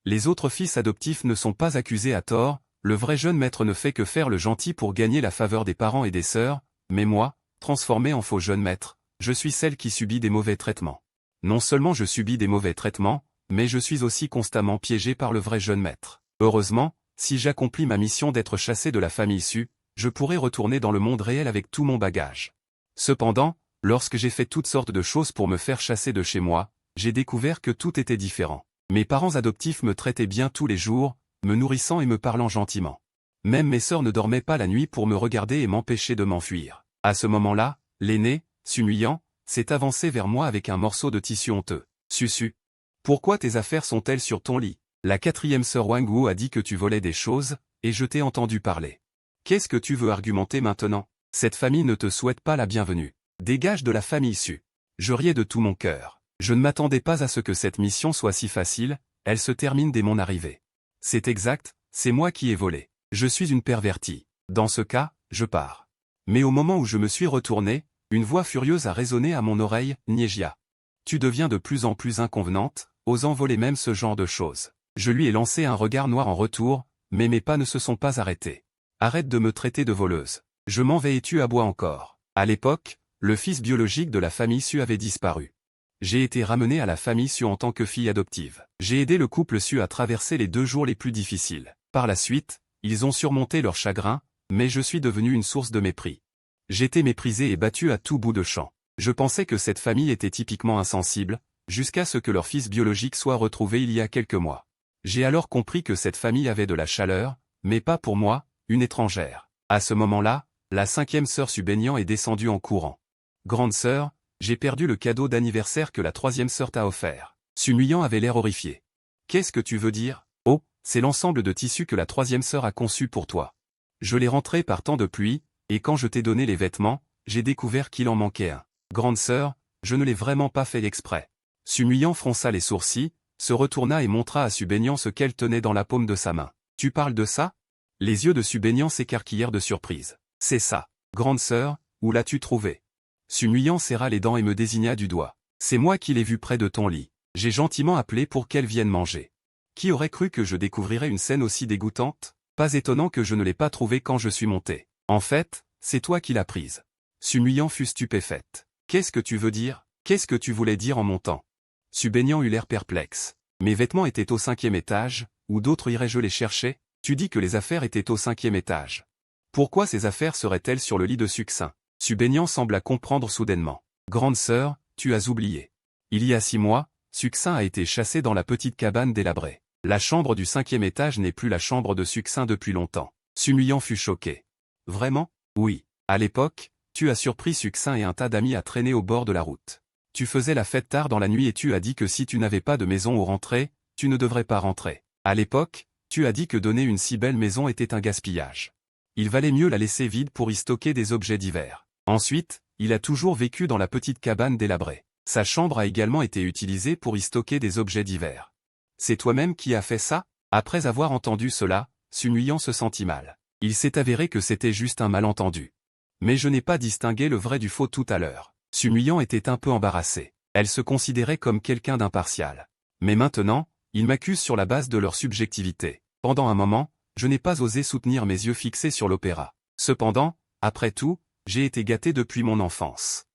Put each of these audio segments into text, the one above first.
Les autres fils adoptifs ne sont pas accusés à tort, le vrai jeune maître ne fait que faire le gentil pour gagner la faveur des parents et des sœurs, mais moi, transformé en faux jeune maître, je suis celle qui subit des mauvais traitements. Non seulement je subis des mauvais traitements, mais je suis aussi constamment piégé par le vrai jeune maître. Heureusement, si j'accomplis ma mission d'être chassé de la famille Su, je pourrai retourner dans le monde réel avec tout mon bagage. Cependant, lorsque j'ai fait toutes sortes de choses pour me faire chasser de chez moi, j'ai découvert que tout était différent. Mes parents adoptifs me traitaient bien tous les jours, me nourrissant et me parlant gentiment. Même mes sœurs ne dormaient pas la nuit pour me regarder et m'empêcher de m'enfuir. À ce moment-là, l'aîné, Su-Nuyan, s'est avancé vers moi avec un morceau de tissu honteux. Susu. Pourquoi tes affaires sont-elles sur ton lit? La quatrième sœur Wang Wu a dit que tu volais des choses, et je t'ai entendu parler. Qu'est-ce que tu veux argumenter maintenant? Cette famille ne te souhaite pas la bienvenue. Dégage de la famille Su. Je riais de tout mon cœur. Je ne m'attendais pas à ce que cette mission soit si facile, elle se termine dès mon arrivée. C'est exact, c'est moi qui ai volé. Je suis une pervertie. Dans ce cas, je pars. Mais au moment où je me suis retourné, une voix furieuse a résonné à mon oreille, Niejia. Tu deviens de plus en plus inconvenante, osant voler même ce genre de choses. Je lui ai lancé un regard noir en retour, mais mes pas ne se sont pas arrêtés. Arrête de me traiter de voleuse. Je m'en vais et tu aboies encore. À l'époque, le fils biologique de la famille Su avait disparu. J'ai été ramené à la famille Su en tant que fille adoptive. J'ai aidé le couple Su à traverser les 2 jours les plus difficiles. Par la suite, ils ont surmonté leur chagrin, mais je suis devenu une source de mépris. J'étais méprisé et battu à tout bout de champ. Je pensais que cette famille était typiquement insensible, jusqu'à ce que leur fils biologique soit retrouvé il y a quelques mois. J'ai alors compris que cette famille avait de la chaleur, mais pas pour moi, une étrangère. À ce moment-là, la 5e sœur Su-Benyan est descendue en courant. Grande sœur, j'ai perdu le cadeau d'anniversaire que la 3e sœur t'a offert. Su-Nuyan avait l'air horrifié. Qu'est-ce que tu veux dire? Oh, c'est l'ensemble de tissus que la 3e sœur a conçu pour toi. Je l'ai rentré par temps de pluie, et quand je t'ai donné les vêtements, j'ai découvert qu'il en manquait un. Grande sœur, je ne l'ai vraiment pas fait exprès. Su-Nuyan fronça les sourcils, se retourna et montra à Su-Benyan ce qu'elle tenait dans la paume de sa main. Tu parles de ça? Les yeux de Su-Benyan s'écarquillèrent de surprise. C'est ça. Grande sœur, où l'as-tu trouvé? Su-Nuyan serra les dents et me désigna du doigt. C'est moi qui l'ai vu près de ton lit. J'ai gentiment appelé pour qu'elle vienne manger. Qui aurait cru que je découvrirais une scène aussi dégoûtante? Pas étonnant que je ne l'ai pas trouvée quand je suis monté. En fait, c'est toi qui l'as prise. Su-Nuyan fut stupéfaite. Qu'est-ce que tu veux dire? Qu'est-ce que tu voulais dire en montant? Su-Benyan eut l'air perplexe. Mes vêtements étaient au 5e étage, où d'autres iraient-je les chercher? Tu dis que les affaires étaient au 5e étage. Pourquoi ces affaires seraient-elles sur le lit de Succinct? Su-Benyan sembla comprendre soudainement. Grande sœur, tu as oublié. Il y a 6 mois, Succinct a été chassé dans la petite cabane délabrée. La chambre du 5e étage n'est plus la chambre de Succinct depuis longtemps. Su-Nuyan fut choqué. Vraiment? Oui. À l'époque, tu as surpris Succinct et un tas d'amis à traîner au bord de la route. Tu faisais la fête tard dans la nuit et tu as dit que si tu n'avais pas de maison où rentrer, tu ne devrais pas rentrer. À l'époque, tu as dit que donner une si belle maison était un gaspillage. Il valait mieux la laisser vide pour y stocker des objets divers. Ensuite, il a toujours vécu dans la petite cabane délabrée. Sa chambre a également été utilisée pour y stocker des objets divers. C'est toi-même qui as fait ça? Après avoir entendu cela, Su-Nuyan se sentit mal. Il s'est avéré que c'était juste un malentendu. Mais je n'ai pas distingué le vrai du faux tout à l'heure. Su-Nuyan était un peu embarrassée. Elle se considérait comme quelqu'un d'impartial. Mais maintenant, ils m'accusent sur la base de leur subjectivité. Pendant un moment, je n'ai pas osé soutenir mes yeux fixés sur l'opéra. Cependant, après tout, j'ai été gâté depuis mon enfance.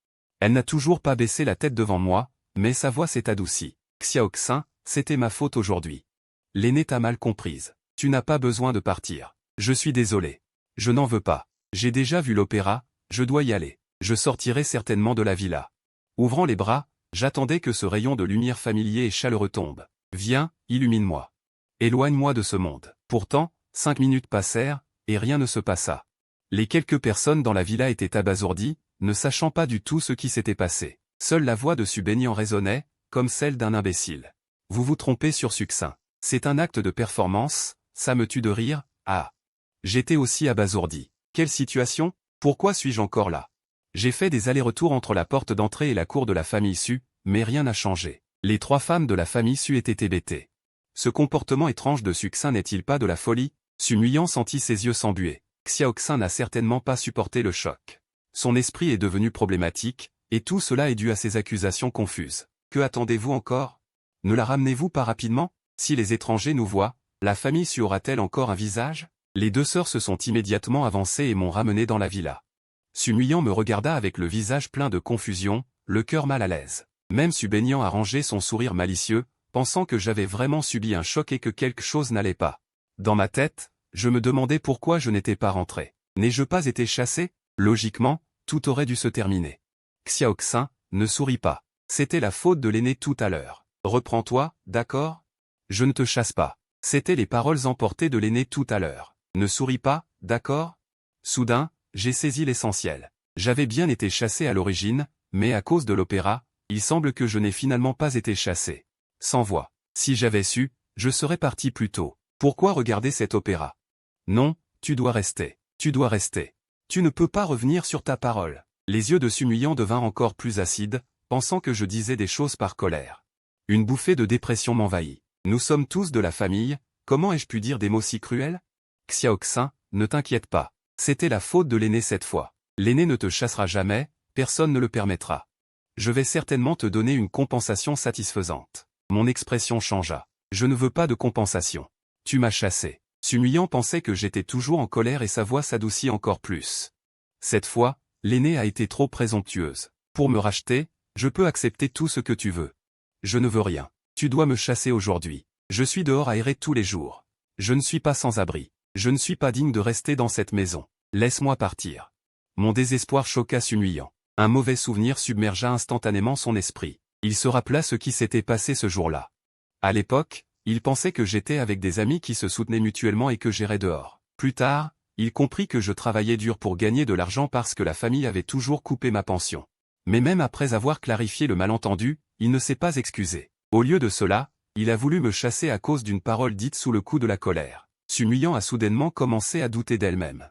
Elle n'a toujours pas baissé la tête devant moi, mais sa voix s'est adoucie. Xiaoxin, c'était ma faute aujourd'hui. L'aînée t'a mal comprise. Tu n'as pas besoin de partir. Je suis désolé. Je n'en veux pas. J'ai déjà vu l'opéra, je dois y aller. Je sortirai certainement de la villa. Ouvrant les bras, j'attendais que ce rayon de lumière familier et chaleureux tombe. Viens, illumine-moi. Éloigne-moi de ce monde. Pourtant, 5 minutes passèrent, et rien ne se passa. Les quelques personnes dans la villa étaient abasourdies, ne sachant pas du tout ce qui s'était passé. Seule la voix de Su-Benyan résonnait, comme celle d'un imbécile. Vous vous trompez sur Succinct. C'est un acte de performance, ça me tue de rire, ah. J'étais aussi abasourdi. Quelle situation? Pourquoi suis-je encore là? J'ai fait des allers-retours entre la porte d'entrée et la cour de la famille Su, mais rien n'a changé. Les 3 femmes de la famille Su étaient hébétées. Ce comportement étrange de Succinct n'est-il pas de la folie? Su-Nuyan sentit ses yeux s'embuer. Xiaoxin n'a certainement pas supporté le choc. Son esprit est devenu problématique, et tout cela est dû à ses accusations confuses. Que attendez-vous encore? Ne la ramenez-vous pas rapidement? Si les étrangers nous voient, la famille su aura-t-elle encore un visage? Les deux sœurs se sont immédiatement avancées et m'ont ramené dans la villa. Sunuyan me regarda avec le visage plein de confusion, le cœur mal à l'aise. Même Subenyan arrangeait son sourire malicieux, pensant que j'avais vraiment subi un choc et que quelque chose n'allait pas. Dans ma tête, je me demandais pourquoi je n'étais pas rentré. N'ai-je pas été chassé? Logiquement, tout aurait dû se terminer. Xiaoxin, ne souris pas. C'était la faute de l'aîné tout à l'heure. Reprends-toi, d'accord? Je ne te chasse pas. C'étaient les paroles emportées de l'aîné tout à l'heure. Ne souris pas, d'accord? Soudain, j'ai saisi l'essentiel. J'avais bien été chassé à l'origine, mais à cause de l'opéra, il semble que je n'ai finalement pas été chassé. Sans voix. Si j'avais su, je serais parti plus tôt. Pourquoi regarder cet opéra? Non, tu dois rester. Tu dois rester. Tu ne peux pas revenir sur ta parole. Les yeux de Sunuyan devinrent encore plus acides, pensant que je disais des choses par colère. Une bouffée de dépression m'envahit. Nous sommes tous de la famille, comment ai-je pu dire des mots si cruels? Xiaoxin, ne t'inquiète pas. C'était la faute de l'aîné cette fois. L'aîné ne te chassera jamais, personne ne le permettra. Je vais certainement te donner une compensation satisfaisante. Mon expression changea. Je ne veux pas de compensation. Tu m'as chassé. Sunuyan pensait que j'étais toujours en colère et sa voix s'adoucit encore plus. Cette fois, l'aînée a été trop présomptueuse. Pour me racheter, je peux accepter tout ce que tu veux. Je ne veux rien. Tu dois me chasser aujourd'hui. Je suis dehors à errer tous les jours. Je ne suis pas sans abri. Je ne suis pas digne de rester dans cette maison. Laisse-moi partir. Mon désespoir choqua Sunuyan. Un mauvais souvenir submergea instantanément son esprit. Il se rappela ce qui s'était passé ce jour-là. À l'époque, il pensait que j'étais avec des amis qui se soutenaient mutuellement et que j'errais dehors. Plus tard, il comprit que je travaillais dur pour gagner de l'argent parce que la famille avait toujours coupé ma pension. Mais même après avoir clarifié le malentendu, il ne s'est pas excusé. Au lieu de cela, il a voulu me chasser à cause d'une parole dite sous le coup de la colère. Sunuyan a soudainement commencé à douter d'elle-même.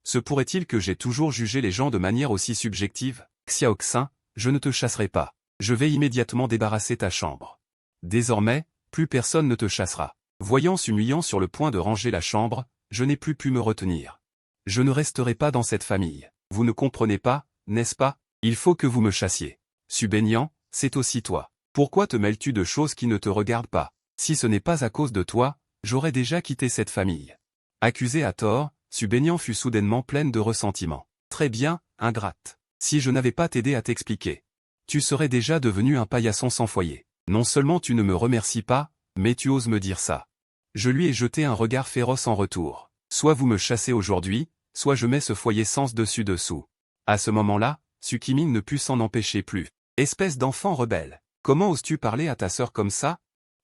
Se pourrait-il que j'ai toujours jugé les gens de manière aussi subjective? Xiaoxin, je ne te chasserai pas. Je vais immédiatement débarrasser ta chambre. Désormais, plus personne ne te chassera. Voyant Sunuyan sur le point de ranger la chambre, je n'ai plus pu me retenir. Je ne resterai pas dans cette famille. Vous ne comprenez pas, n'est-ce pas? Il faut que vous me chassiez. Subenyan, c'est aussi toi. Pourquoi te mêles-tu de choses qui ne te regardent pas? Si ce n'est pas à cause de toi, j'aurais déjà quitté cette famille. Accusée à tort, Subenyan fut soudainement pleine de ressentiment. Très bien, ingrate. Si je n'avais pas t'aidé à t'expliquer, tu serais déjà devenu un paillasson sans foyer. Non seulement tu ne me remercies pas, mais tu oses me dire ça. Je lui ai jeté un regard féroce en retour. Soit vous me chassez aujourd'hui, soit je mets ce foyer sens dessus-dessous. À ce moment-là, Sukimin ne put s'en empêcher plus. Espèce d'enfant rebelle. Comment oses-tu parler à ta sœur comme ça?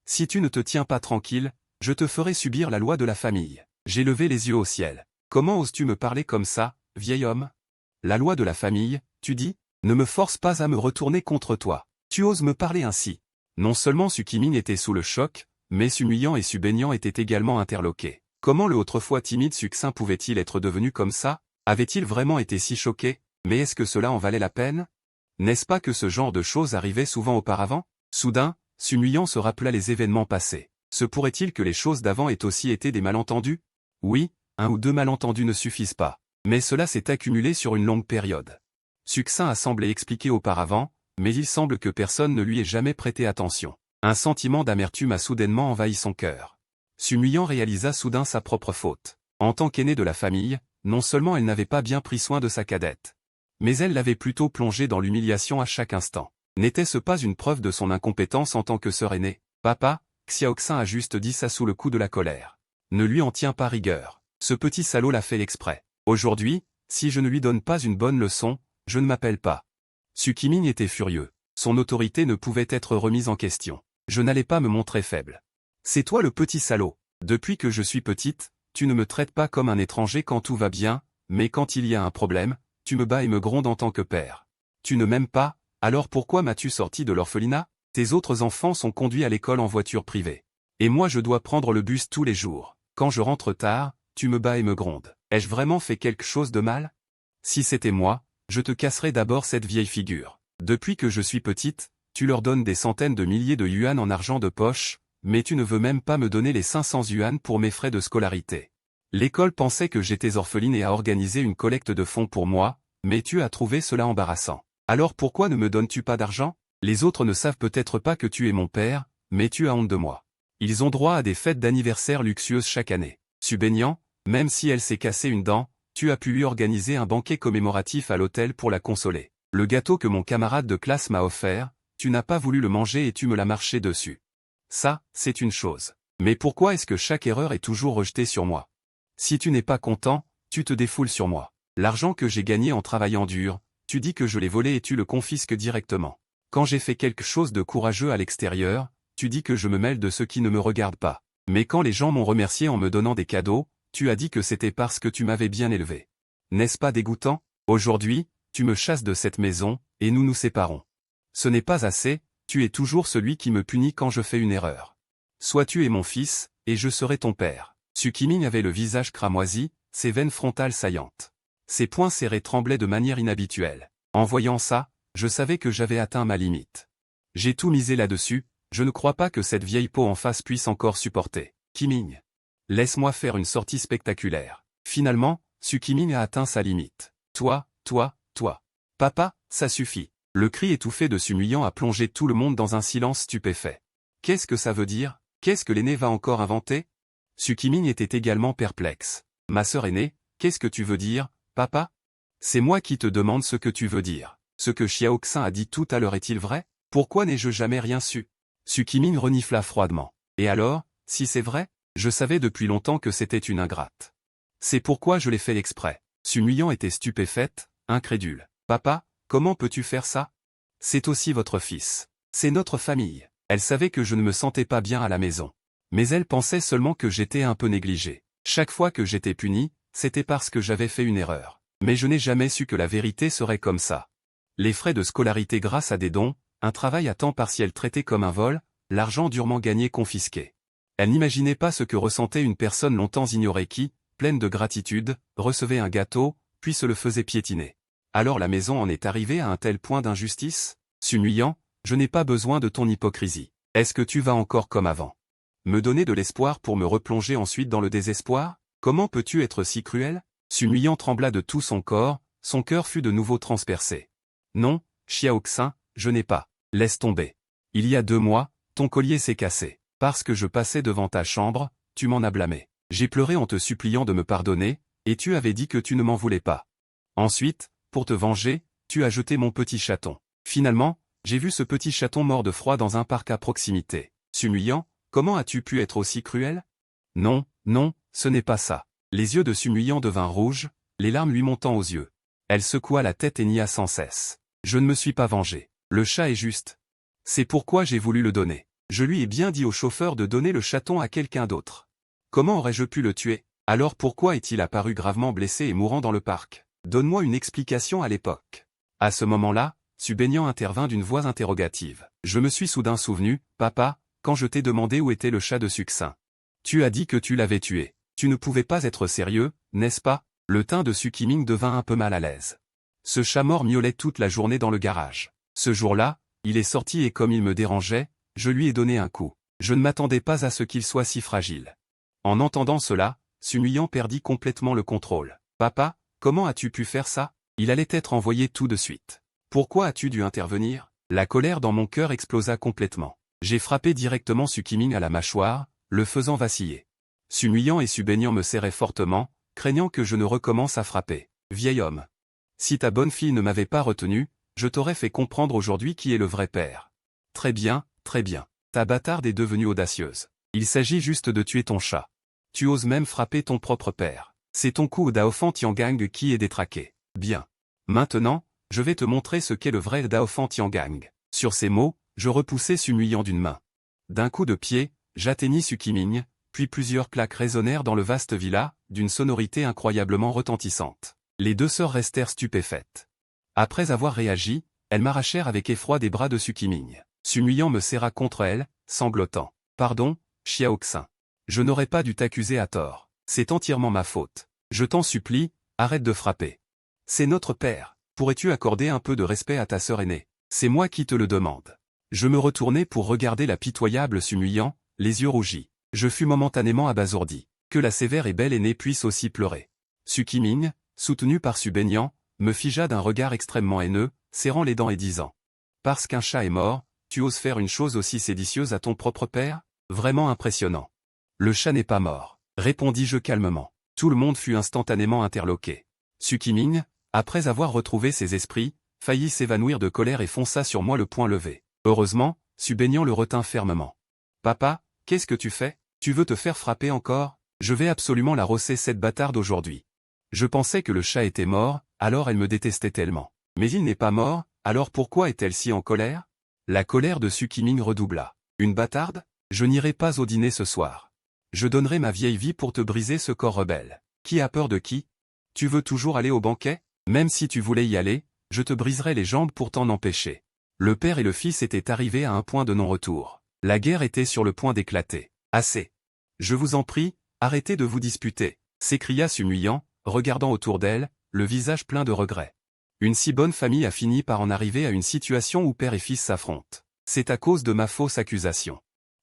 Si tu ne te tiens pas tranquille, je te ferai subir la loi de la famille. J'ai levé les yeux au ciel. Comment oses-tu me parler comme ça, vieil homme? La loi de la famille, tu dis? Ne me force pas à me retourner contre toi. Tu oses me parler ainsi. Non seulement Sukimin était sous le choc, mais Sunuyan et Subenyan étaient également interloqués. Comment le autrefois timide Succinct pouvait-il être devenu comme ça? Avait-il vraiment été si choqué? Mais est-ce que cela en valait la peine? N'est-ce pas que ce genre de choses arrivait souvent auparavant? Soudain, Sunuyan se rappela les événements passés. Se pourrait-il que les choses d'avant aient aussi été des malentendus? Oui, un ou deux malentendus ne suffisent pas. Mais cela s'est accumulé sur une longue période. Succinct a semblé expliquer auparavant, mais il semble que personne ne lui ait jamais prêté attention. Un sentiment d'amertume a soudainement envahi son cœur. Sunuyan réalisa soudain sa propre faute. En tant qu'aînée de la famille, non seulement elle n'avait pas bien pris soin de sa cadette, mais elle l'avait plutôt plongée dans l'humiliation à chaque instant. N'était-ce pas une preuve de son incompétence en tant que sœur aînée? Papa, Xiaoxin a juste dit ça sous le coup de la colère. Ne lui en tiens pas rigueur. Ce petit salaud l'a fait exprès. Aujourd'hui, si je ne lui donne pas une bonne leçon, je ne m'appelle pas. Sukimin était furieux. Son autorité ne pouvait être remise en question. Je n'allais pas me montrer faible. C'est toi le petit salaud. Depuis que je suis petite, tu ne me traites pas comme un étranger quand tout va bien, mais quand il y a un problème, tu me bats et me grondes en tant que père. Tu ne m'aimes pas, alors pourquoi m'as-tu sorti de l'orphelinat? Tes autres enfants sont conduits à l'école en voiture privée. Et moi je dois prendre le bus tous les jours. Quand je rentre tard, tu me bats et me grondes. Ai-je vraiment fait quelque chose de mal? Si c'était moi, je te casserais d'abord cette vieille figure. Depuis que je suis petite, tu leur donnes des centaines de milliers de yuan en argent de poche, mais tu ne veux même pas me donner les 500 yuan pour mes frais de scolarité. L'école pensait que j'étais orpheline et a organisé une collecte de fonds pour moi, mais tu as trouvé cela embarrassant. Alors pourquoi ne me donnes-tu pas d'argent? Les autres ne savent peut-être pas que tu es mon père, mais tu as honte de moi. Ils ont droit à des fêtes d'anniversaire luxueuses chaque année. Subaignant, même si elle s'est cassé une dent, tu as pu lui organiser un banquet commémoratif à l'hôtel pour la consoler. Le gâteau que mon camarade de classe m'a offert, tu n'as pas voulu le manger et tu me l'as marché dessus. Ça, c'est une chose. Mais pourquoi est-ce que chaque erreur est toujours rejetée sur moi? Si tu n'es pas content, tu te défoules sur moi. L'argent que j'ai gagné en travaillant dur, tu dis que je l'ai volé et tu le confisques directement. Quand j'ai fait quelque chose de courageux à l'extérieur, tu dis que je me mêle de ce qui ne me regarde pas. Mais quand les gens m'ont remercié en me donnant des cadeaux, tu as dit que c'était parce que tu m'avais bien élevé. N'est-ce pas dégoûtant? Aujourd'hui, tu me chasses de cette maison, et nous nous séparons. Ce n'est pas assez, tu es toujours celui qui me punit quand je fais une erreur. Sois tu es mon fils, et je serai ton père. Sukiming avait le visage cramoisi, ses veines frontales saillantes. Ses poings serrés tremblaient de manière inhabituelle. En voyant ça, je savais que j'avais atteint ma limite. J'ai tout misé là-dessus, je ne crois pas que cette vieille peau en face puisse encore supporter. Kiming. Laisse-moi faire une sortie spectaculaire. Finalement, Sukiming a atteint sa limite. Toi. Papa, ça suffit. Le cri étouffé de Sumuyang a plongé tout le monde dans un silence stupéfait. Qu'est-ce que ça veut dire? Qu'est-ce que l'aîné va encore inventer? Sukiming était également perplexe. Ma sœur aînée, qu'est-ce que tu veux dire, papa? C'est moi qui te demande ce que tu veux dire. Ce que Xiaoxin a dit tout à l'heure est-il vrai? Pourquoi n'ai-je jamais rien su? Sukiming renifla froidement. Et alors, si c'est vrai? Je savais depuis longtemps que c'était une ingrate. C'est pourquoi je l'ai fait exprès. Sumuyang était stupéfaite, incrédule. Papa, comment peux-tu faire ça? C'est aussi votre fils. C'est notre famille. Elle savait que je ne me sentais pas bien à la maison. Mais elle pensait seulement que j'étais un peu négligé. Chaque fois que j'étais puni, c'était parce que j'avais fait une erreur. Mais je n'ai jamais su que la vérité serait comme ça. Les frais de scolarité grâce à des dons, un travail à temps partiel traité comme un vol, l'argent durement gagné confisqué. Elle n'imaginait pas ce que ressentait une personne longtemps ignorée qui, pleine de gratitude, recevait un gâteau, puis se le faisait piétiner. Alors la maison en est arrivée à un tel point d'injustice? Sumuyang, je n'ai pas besoin de ton hypocrisie. Est-ce que tu vas encore comme avant? Me donner de l'espoir pour me replonger ensuite dans le désespoir? Comment peux-tu être si cruel? Sumuyang trembla de tout son corps, son cœur fut de nouveau transpercé. Non, Xiaoxin, je n'ai pas. Laisse tomber. Il y a 2 mois, ton collier s'est cassé. Parce que je passais devant ta chambre, tu m'en as blâmé. J'ai pleuré en te suppliant de me pardonner, et tu avais dit que tu ne m'en voulais pas. Ensuite, pour te venger, tu as jeté mon petit chaton. Finalement, j'ai vu ce petit chaton mort de froid dans un parc à proximité. Sumuyang, comment as-tu pu être aussi cruel? Non, ce n'est pas ça. Les yeux de Sumuyang devinrent rouges, les larmes lui montant aux yeux. Elle secoua la tête et nia sans cesse. Je ne me suis pas vengé. Le chat est juste. C'est pourquoi j'ai voulu le donner. Je lui ai bien dit au chauffeur de donner le chaton à quelqu'un d'autre. Comment aurais-je pu le tuer? Alors pourquoi est-il apparu gravement blessé et mourant dans le parc? Donne-moi une explication à l'époque. À ce moment-là, Subaignant intervint d'une voix interrogative. Je me suis soudain souvenu, papa, quand je t'ai demandé où était le chat de Succinct. Tu as dit que tu l'avais tué. Tu ne pouvais pas être sérieux, n'est-ce pas? Le teint de Sukiming devint un peu mal à l'aise. Ce chat mort miaulait toute la journée dans le garage. Ce jour-là, il est sorti et comme il me dérangeait, je lui ai donné un coup. Je ne m'attendais pas à ce qu'il soit si fragile. En entendant cela, Sumuyang perdit complètement le contrôle. Papa, comment as-tu pu faire ça? Il allait être envoyé tout de suite. Pourquoi as-tu dû intervenir? La colère dans mon cœur explosa complètement. J'ai frappé directement Sukiming à la mâchoire, le faisant vaciller. Sumuyang et Subaignant me serraient fortement, craignant que je ne recommence à frapper. Vieil homme. Si ta bonne fille ne m'avait pas retenu, je t'aurais fait comprendre aujourd'hui qui est le vrai père. Très bien. Ta bâtarde est devenue audacieuse. Il s'agit juste de tuer ton chat. Tu oses même frapper ton propre père. C'est ton coup au Daofan Tiangang qui est détraqué. Bien. Maintenant, je vais te montrer ce qu'est le vrai Daofan Tiangang. Sur ces mots, je repoussai Sumuyang d'une main. D'un coup de pied, j'atteignis Sukiming, puis plusieurs claques résonnèrent dans le vaste villa, d'une sonorité incroyablement retentissante. Les 2 sœurs restèrent stupéfaites. Après avoir réagi, elles m'arrachèrent avec effroi des bras de Sukiming. Sumuyang me serra contre elle, sanglotant. Pardon, Xiaoxin. Je n'aurais pas dû t'accuser à tort. C'est entièrement ma faute. Je t'en supplie, arrête de frapper. C'est notre père. Pourrais-tu accorder un peu de respect à ta sœur aînée? C'est moi qui te le demande. Je me retournai pour regarder la pitoyable Sumuyang, les yeux rougis. Je fus momentanément abasourdi. Que la sévère et belle aînée puisse aussi pleurer. Sukiming, soutenu par Subaignant, me figea d'un regard extrêmement haineux, serrant les dents et disant. Parce qu'un chat est mort, tu oses faire une chose aussi séditieuse à ton propre père? Vraiment impressionnant. Le chat n'est pas mort, répondis-je calmement. Tout le monde fut instantanément interloqué. Su Qiming, après avoir retrouvé ses esprits, faillit s'évanouir de colère et fonça sur moi le poing levé. Heureusement, Su Baignant le retint fermement. Papa, qu'est-ce que tu fais? Tu veux te faire frapper encore? Je vais absolument la rosser cette bâtarde aujourd'hui. Je pensais que le chat était mort, alors elle me détestait tellement. Mais il n'est pas mort, alors pourquoi est-elle si en colère? La colère de Su Qiming redoubla. Une bâtarde? Je n'irai pas au dîner ce soir. Je donnerai ma vieille vie pour te briser ce corps rebelle. Qui a peur de qui? Tu veux toujours aller au banquet? Même si tu voulais y aller, je te briserai les jambes pour t'en empêcher. Le père et le fils étaient arrivés à un point de non-retour. La guerre était sur le point d'éclater. Assez. Je vous en prie, arrêtez de vous disputer, s'écria Su Muiyan, regardant autour d'elle, le visage plein de regret. Une si bonne famille a fini par en arriver à une situation où père et fils s'affrontent. C'est à cause de ma fausse accusation.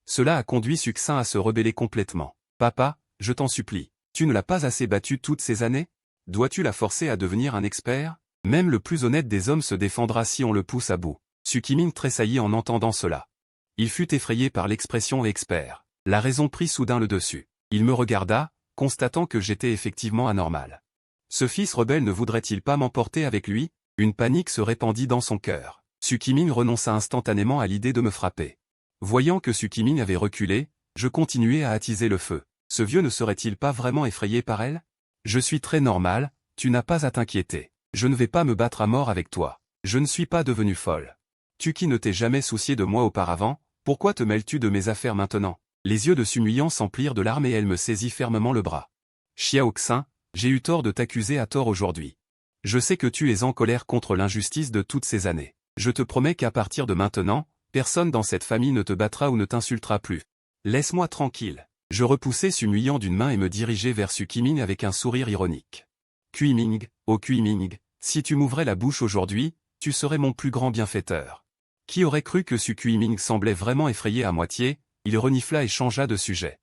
Cela a conduit Succint à se rebeller complètement. Papa, je t'en supplie, tu ne l'as pas assez battue toutes ces années? Dois-tu la forcer à devenir un expert? Même le plus honnête des hommes se défendra si on le pousse à bout. Su Qiming tressaillit en entendant cela. Il fut effrayé par l'expression expert. La raison prit soudain le dessus. Il me regarda, constatant que j'étais effectivement anormal. Ce fils rebelle ne voudrait-il pas m'emporter avec lui? Une panique se répandit dans son cœur. Su Qiming renonça instantanément à l'idée de me frapper. Voyant que Su Qiming avait reculé, je continuai à attiser le feu. Ce vieux ne serait-il pas vraiment effrayé par elle? Je suis très normal, tu n'as pas à t'inquiéter. Je ne vais pas me battre à mort avec toi. Je ne suis pas devenue folle. Tu qui ne t'es jamais soucié de moi auparavant, pourquoi te mêles-tu de mes affaires maintenant? Les yeux de Su Muiyan s'emplirent de larmes et elle me saisit fermement le bras. Xiao Xin, j'ai eu tort de t'accuser à tort aujourd'hui. Je sais que tu es en colère contre l'injustice de toutes ces années. Je te promets qu'à partir de maintenant, personne dans cette famille ne te battra ou ne t'insultera plus. Laisse-moi tranquille. Je repoussai Su Muiyan d'une main et me dirigeai vers Su Qiming avec un sourire ironique. Qiming, oh Qiming, si tu m'ouvrais la bouche aujourd'hui, tu serais mon plus grand bienfaiteur. Qui aurait cru que Su Qiming semblait vraiment effrayé à moitié? Il renifla et changea de sujet.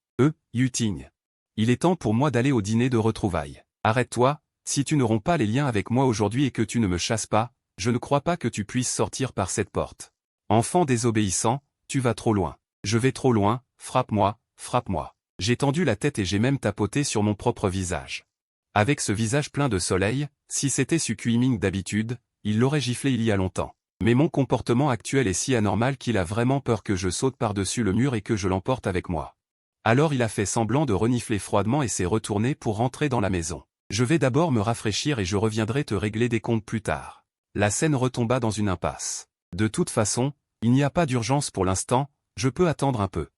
Yuting. Il est temps pour moi d'aller au dîner de retrouvailles. Arrête-toi, si tu ne romps pas les liens avec moi aujourd'hui et que tu ne me chasses pas, je ne crois pas que tu puisses sortir par cette porte. Enfant désobéissant, tu vas trop loin. Je vais trop loin, frappe-moi, frappe-moi. J'ai tendu la tête et j'ai même tapoté sur mon propre visage. Avec ce visage plein de soleil, si c'était Su Qiming d'habitude, il l'aurait giflé il y a longtemps. Mais mon comportement actuel est si anormal qu'il a vraiment peur que je saute par-dessus le mur et que je l'emporte avec moi. Alors il a fait semblant de renifler froidement et s'est retourné pour rentrer dans la maison. Je vais d'abord me rafraîchir et je reviendrai te régler des comptes plus tard. La scène retomba dans une impasse. De toute façon, il n'y a pas d'urgence pour l'instant, je peux attendre un peu.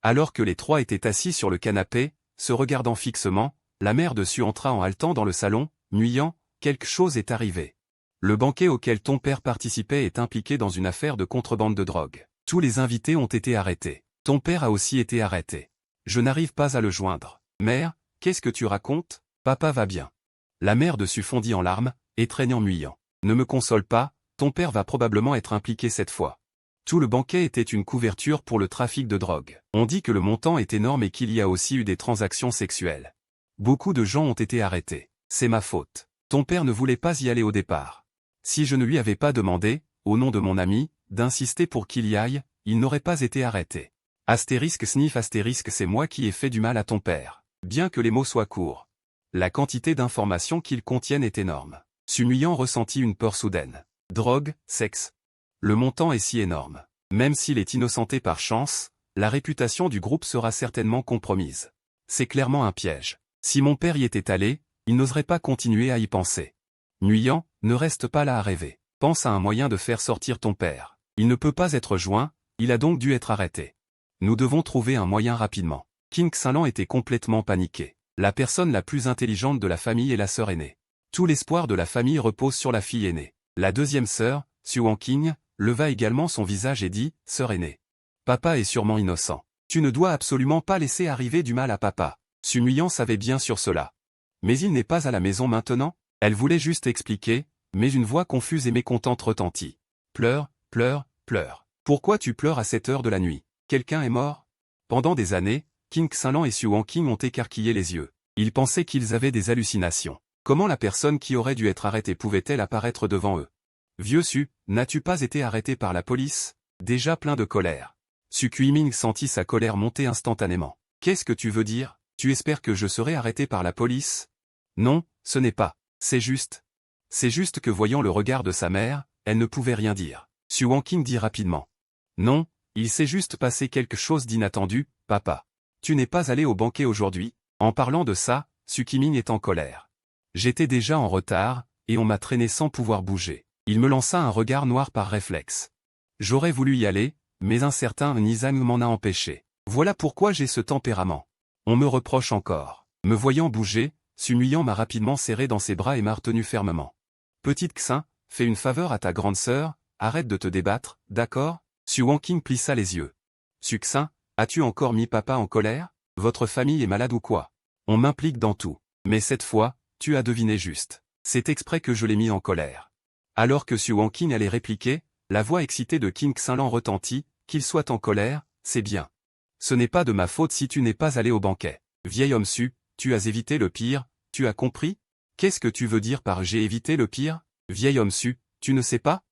Alors que les trois étaient assis sur le canapé, se regardant fixement, la mère de Su entra en haletant dans le salon, Muiyan, quelque chose est arrivé. Le banquet auquel ton père participait est impliqué dans une affaire de contrebande de drogue. Tous les invités ont été arrêtés. Ton père a aussi été arrêté. Je n'arrive pas à le joindre. Mère, qu'est-ce que tu racontes? Papa va bien. La mère de Su fondit en larmes, étreignant Muiyan. Ne me console pas, ton père va probablement être impliqué cette fois. Tout le banquet était une couverture pour le trafic de drogue. On dit que le montant est énorme et qu'il y a aussi eu des transactions sexuelles. Beaucoup de gens ont été arrêtés. C'est ma faute. Ton père ne voulait pas y aller au départ. Si je ne lui avais pas demandé, au nom de mon ami, d'insister pour qu'il y aille, il n'aurait pas été arrêté. Astérisque sniff astérisque c'est moi qui ai fait du mal à ton père. Bien que les mots soient courts. La quantité d'informations qu'ils contiennent est énorme. Su Muiyan ressentit une peur soudaine. Drogue, sexe. Le montant est si énorme. Même s'il est innocenté par chance, la réputation du groupe sera certainement compromise. C'est clairement un piège. Si mon père y était allé, il n'oserait pas continuer à y penser. Muiyan, ne reste pas là à rêver. Pense à un moyen de faire sortir ton père. Il ne peut pas être joint, il a donc dû être arrêté. Nous devons trouver un moyen rapidement. King Xinlan était complètement paniqué. La personne la plus intelligente de la famille est la sœur aînée. Tout l'espoir de la famille repose sur la fille aînée. La deuxième sœur, Su Wangqing, leva également son visage et dit, « Sœur aînée. Papa est sûrement innocent. Tu ne dois absolument pas laisser arriver du mal à papa. » Su Muiyan savait bien sur cela. Mais il n'est pas à la maison maintenant? Elle voulait juste expliquer, mais une voix confuse et mécontente retentit. Pleure, pleure, pleure. Pourquoi tu pleures à cette heure de la nuit? Quelqu'un est mort? Pendant des années, King Xinlan et Su Wangqing ont écarquillé les yeux. Ils pensaient qu'ils avaient des hallucinations. Comment la personne qui aurait dû être arrêtée pouvait-elle apparaître devant eux? Vieux Su, n'as-tu pas été arrêté par la police? Déjà plein de colère. Su Kuiming sentit sa colère monter instantanément. Qu'est-ce que tu veux dire? Tu espères que je serai arrêté par la police? Non, ce n'est pas. C'est juste. C'est juste que voyant le regard de sa mère, elle ne pouvait rien dire. Su Wanqing dit rapidement. Non, il s'est juste passé quelque chose d'inattendu, papa. Tu n'es pas allé au banquet aujourd'hui? En parlant de ça, Su Qiming est en colère. J'étais déjà en retard, et on m'a traîné sans pouvoir bouger. Il me lança un regard noir par réflexe. J'aurais voulu y aller, mais un certain Nizang m'en a empêché. Voilà pourquoi j'ai ce tempérament. On me reproche encore. Me voyant bouger, Su Nuyan m'a rapidement serré dans ses bras et m'a retenu fermement. Petite Xin, fais une faveur à ta grande sœur, arrête de te débattre, d'accord? Su Wanqing plissa les yeux. Su Xin, as-tu encore mis papa en colère? Votre famille est malade ou quoi? On m'implique dans tout. Mais cette fois, tu as deviné juste. C'est exprès que je l'ai mis en colère. Alors que Su Wanqing allait répliquer, la voix excitée de King Xinlan retentit, qu'il soit en colère, c'est bien. Ce n'est pas de ma faute si tu n'es pas allé au banquet. Vieil homme Su, tu as évité le pire, tu as compris? Qu'est-ce que tu veux dire par j'ai évité le pire? Vieil homme Su, tu ne sais pas?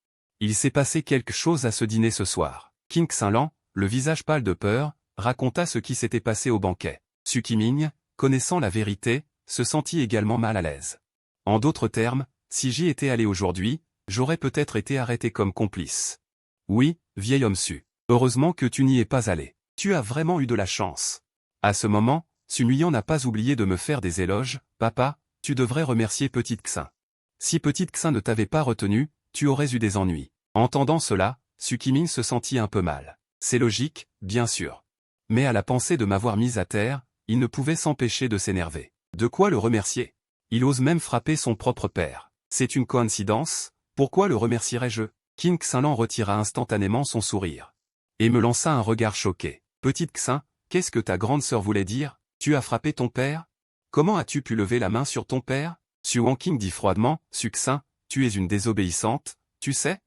Il s'est passé quelque chose à ce dîner ce soir. King Xinlan, le visage pâle de peur, raconta ce qui s'était passé au banquet. Su Qiming, connaissant la vérité, se sentit également mal à l'aise. En d'autres termes, si j'y étais allé aujourd'hui, j'aurais peut-être été arrêté comme complice. Oui, vieil homme Su. Heureusement que tu n'y es pas allé. Tu as vraiment eu de la chance. À ce moment, Su Nuyan n'a pas oublié de me faire des éloges. Papa, tu devrais remercier Petite Xin. Si Petite Xin ne t'avait pas retenu, tu aurais eu des ennuis. Entendant cela, Su Qiming se sentit un peu mal. C'est logique, bien sûr. Mais à la pensée de m'avoir mise à terre, il ne pouvait s'empêcher de s'énerver. De quoi le remercier? Il ose même frapper son propre père. C'est une coïncidence? Pourquoi le remercierais-je? King Xinlan retira instantanément son sourire. Et me lança un regard choqué. Petite Xin, qu'est-ce que ta grande sœur voulait dire? Tu as frappé ton père? Comment as-tu pu lever la main sur ton père? Su Wanqing dit froidement, Su Xin, tu es une désobéissante, tu sais?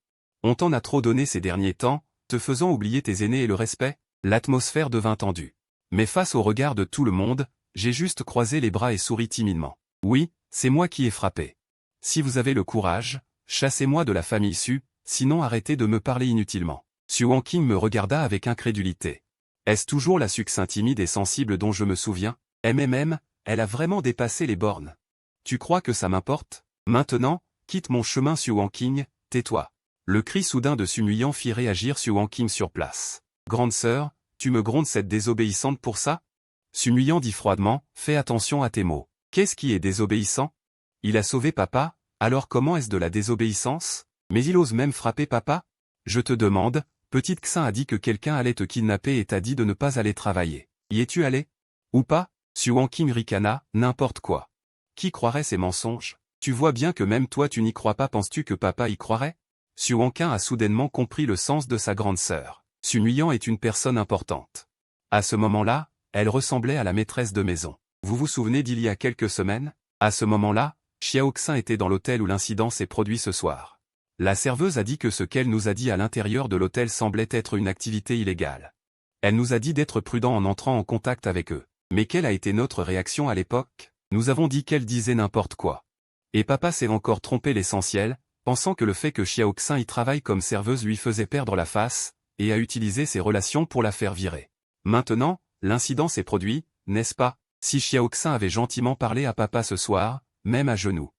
On t'en a trop donné ces derniers temps, te faisant oublier tes aînés et le respect? L'atmosphère devint tendue. Mais face au regard de tout le monde, j'ai juste croisé les bras et souri timidement. Oui, c'est moi qui ai frappé. Si vous avez le courage, chassez-moi de la famille Su, sinon arrêtez de me parler inutilement. Su Wanqing me regarda avec incrédulité. Est-ce toujours la Su Xin timide et sensible dont je me souviens? Elle a vraiment dépassé les bornes. Tu crois que ça m'importe? Maintenant, quitte mon chemin Su Wanqing, tais-toi. Le cri soudain de Su Nuyan fit réagir Su Wanqing sur place. Grande sœur, tu me grondes cette désobéissante pour ça? Su Nuyan dit froidement, fais attention à tes mots. Qu'est-ce qui est désobéissant? Il a sauvé papa, alors comment est-ce de la désobéissance? Mais il ose même frapper papa? Je te demande, Petite Xin a dit que quelqu'un allait te kidnapper et t'a dit de ne pas aller travailler. Y es-tu allé? Ou pas? Su Wanqing ricana, n'importe quoi. Qui croirait ces mensonges? Tu vois bien que même toi tu n'y crois pas. Penses-tu que papa y croirait? Su Wanqing a soudainement compris le sens de sa grande sœur. Su Nuyan est une personne importante. À ce moment-là, elle ressemblait à la maîtresse de maison. Vous vous souvenez d'il y a quelques semaines? À ce moment-là, Xiao Xin était dans l'hôtel où l'incident s'est produit ce soir. La serveuse a dit que ce qu'elle nous a dit à l'intérieur de l'hôtel semblait être une activité illégale. Elle nous a dit d'être prudent en entrant en contact avec eux. Mais quelle a été notre réaction à l'époque? Nous avons dit qu'elle disait n'importe quoi. Et papa s'est encore trompé l'essentiel, pensant que le fait que Xiao Xin y travaille comme serveuse lui faisait perdre la face, et a utilisé ses relations pour la faire virer. Maintenant, l'incident s'est produit, n'est-ce pas? Si Xiao Xin avait gentiment parlé à papa ce soir, même à genoux.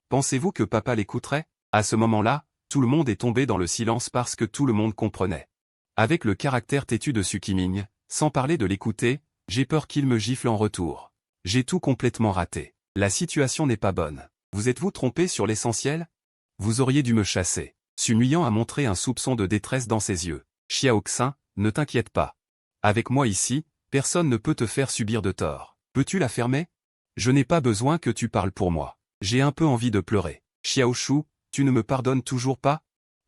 Pensez-vous que papa l'écouterait? À ce moment-là, tout le monde est tombé dans le silence parce que tout le monde comprenait. Avec le caractère têtu de Su Qiming, sans parler de l'écouter, j'ai peur qu'il me gifle en retour. J'ai tout complètement raté. La situation n'est pas bonne. Vous êtes-vous trompé sur l'essentiel? Vous auriez dû me chasser. Su Nuyan a montré un soupçon de détresse dans ses yeux. Xiao Xin, ne t'inquiète pas. Avec moi ici, personne ne peut te faire subir de tort. Peux-tu la fermer? Je n'ai pas besoin que tu parles pour moi. J'ai un peu envie de pleurer. Xiao Shu, tu ne me pardonnes toujours pas?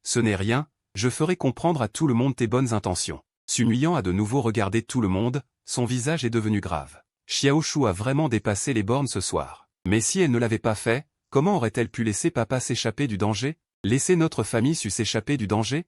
Ce n'est rien, je ferai comprendre à tout le monde tes bonnes intentions. Su Nuyan a de nouveau regardé tout le monde, son visage est devenu grave. Xiao Shu a vraiment dépassé les bornes ce soir. Mais si elle ne l'avait pas fait, comment aurait-elle pu laisser papa s'échapper du danger? Laisser notre famille s'échapper du danger?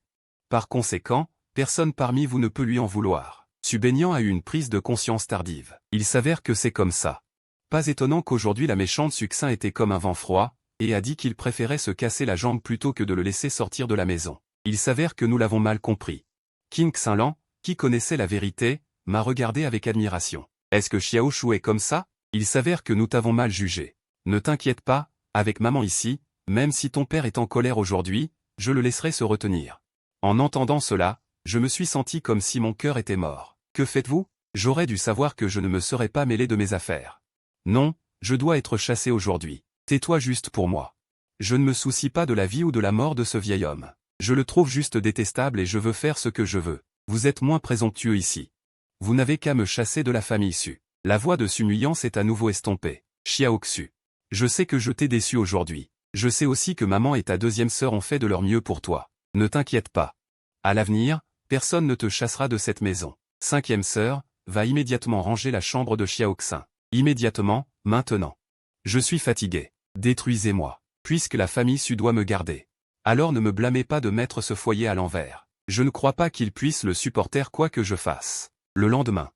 Par conséquent, personne parmi vous ne peut lui en vouloir. Su Benyan a eu une prise de conscience tardive. Il s'avère que c'est comme ça. Pas étonnant qu'aujourd'hui la méchante Su Xin était comme un vent froid, et a dit qu'il préférait se casser la jambe plutôt que de le laisser sortir de la maison. Il s'avère que nous l'avons mal compris. King Xinlan, qui connaissait la vérité, m'a regardé avec admiration. Est-ce que Xiao Shu est comme ça? Il s'avère que nous t'avons mal jugé. Ne t'inquiète pas, avec maman ici, même si ton père est en colère aujourd'hui, je le laisserai se retenir. En entendant cela, je me suis senti comme si mon cœur était mort. Que faites-vous? J'aurais dû savoir que je ne me serais pas mêlé de mes affaires. Non, je dois être chassé aujourd'hui. Tais-toi juste pour moi. Je ne me soucie pas de la vie ou de la mort de ce vieil homme. Je le trouve juste détestable et je veux faire ce que je veux. Vous êtes moins présomptueux ici. Vous n'avez qu'à me chasser de la famille Su. La voix de Su Nuyan s'est à nouveau estompée. Xiao Xu. Je sais que je t'ai déçu aujourd'hui. Je sais aussi que maman et ta deuxième sœur ont fait de leur mieux pour toi. Ne t'inquiète pas. À l'avenir, personne ne te chassera de cette maison. Cinquième sœur, va immédiatement ranger la chambre de Xiao Xin. Immédiatement, maintenant. Je suis fatigué. Détruisez-moi. Puisque la famille Su doit me garder. Alors ne me blâmez pas de mettre ce foyer à l'envers. Je ne crois pas qu'il puisse le supporter quoi que je fasse. Le lendemain.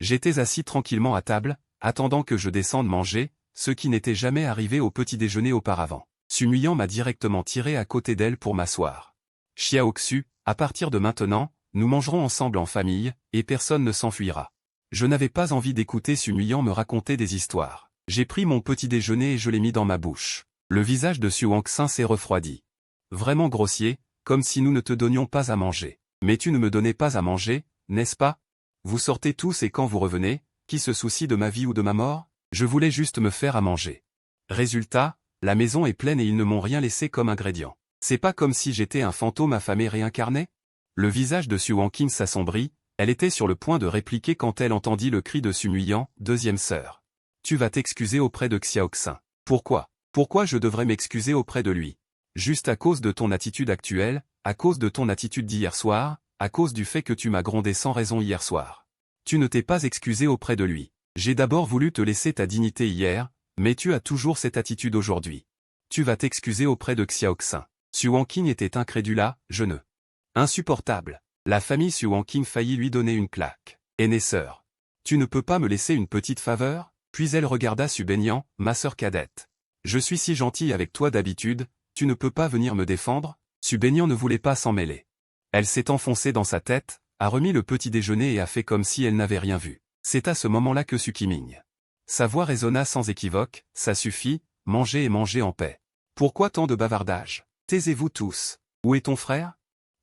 J'étais assis tranquillement à table, attendant que je descende manger, ce qui n'était jamais arrivé au petit déjeuner auparavant. Su Nuyan m'a directement tiré à côté d'elle pour m'asseoir. Xiao Xu, à partir de maintenant, nous mangerons ensemble en famille, et personne ne s'enfuira. Je n'avais pas envie d'écouter Su Nuyan me raconter des histoires. J'ai pris mon petit déjeuner et je l'ai mis dans ma bouche. Le visage de Su Wangxin s'est refroidi. Vraiment grossier, comme si nous ne te donnions pas à manger. Mais tu ne me donnais pas à manger, n'est-ce pas? Vous sortez tous et quand vous revenez, qui se soucie de ma vie ou de ma mort? Je voulais juste me faire à manger. Résultat, la maison est pleine et ils ne m'ont rien laissé comme ingrédient. C'est pas comme si j'étais un fantôme affamé réincarné? Le visage de Su Wangqing s'assombrit, elle était sur le point de répliquer quand elle entendit le cri de Su Nuyan, deuxième sœur. Tu vas t'excuser auprès de Xiao Xin. Pourquoi? Pourquoi je devrais m'excuser auprès de lui? Juste à cause de ton attitude actuelle, à cause de ton attitude d'hier soir, à cause du fait que tu m'as grondé sans raison hier soir. Tu ne t'es pas excusé auprès de lui. J'ai d'abord voulu te laisser ta dignité hier, mais tu as toujours cette attitude aujourd'hui. Tu vas t'excuser auprès de Xiao Xin. Su Wangqing était incrédula, je ne. Insupportable. La famille Su Wangqing faillit lui donner une claque. Aînée sœur. Tu ne peux pas me laisser une petite faveur? Puis elle regarda Su Benyan, ma sœur cadette. Je suis si gentille avec toi d'habitude, tu ne peux pas venir me défendre? Su Benyan ne voulait pas s'en mêler. Elle s'est enfoncée dans sa tête, a remis le petit déjeuner et a fait comme si elle n'avait rien vu. C'est à ce moment-là que Su Qiming. Sa voix résonna sans équivoque, ça suffit, mangez et mangez en paix. Pourquoi tant de bavardage? Taisez-vous tous. Où est ton frère?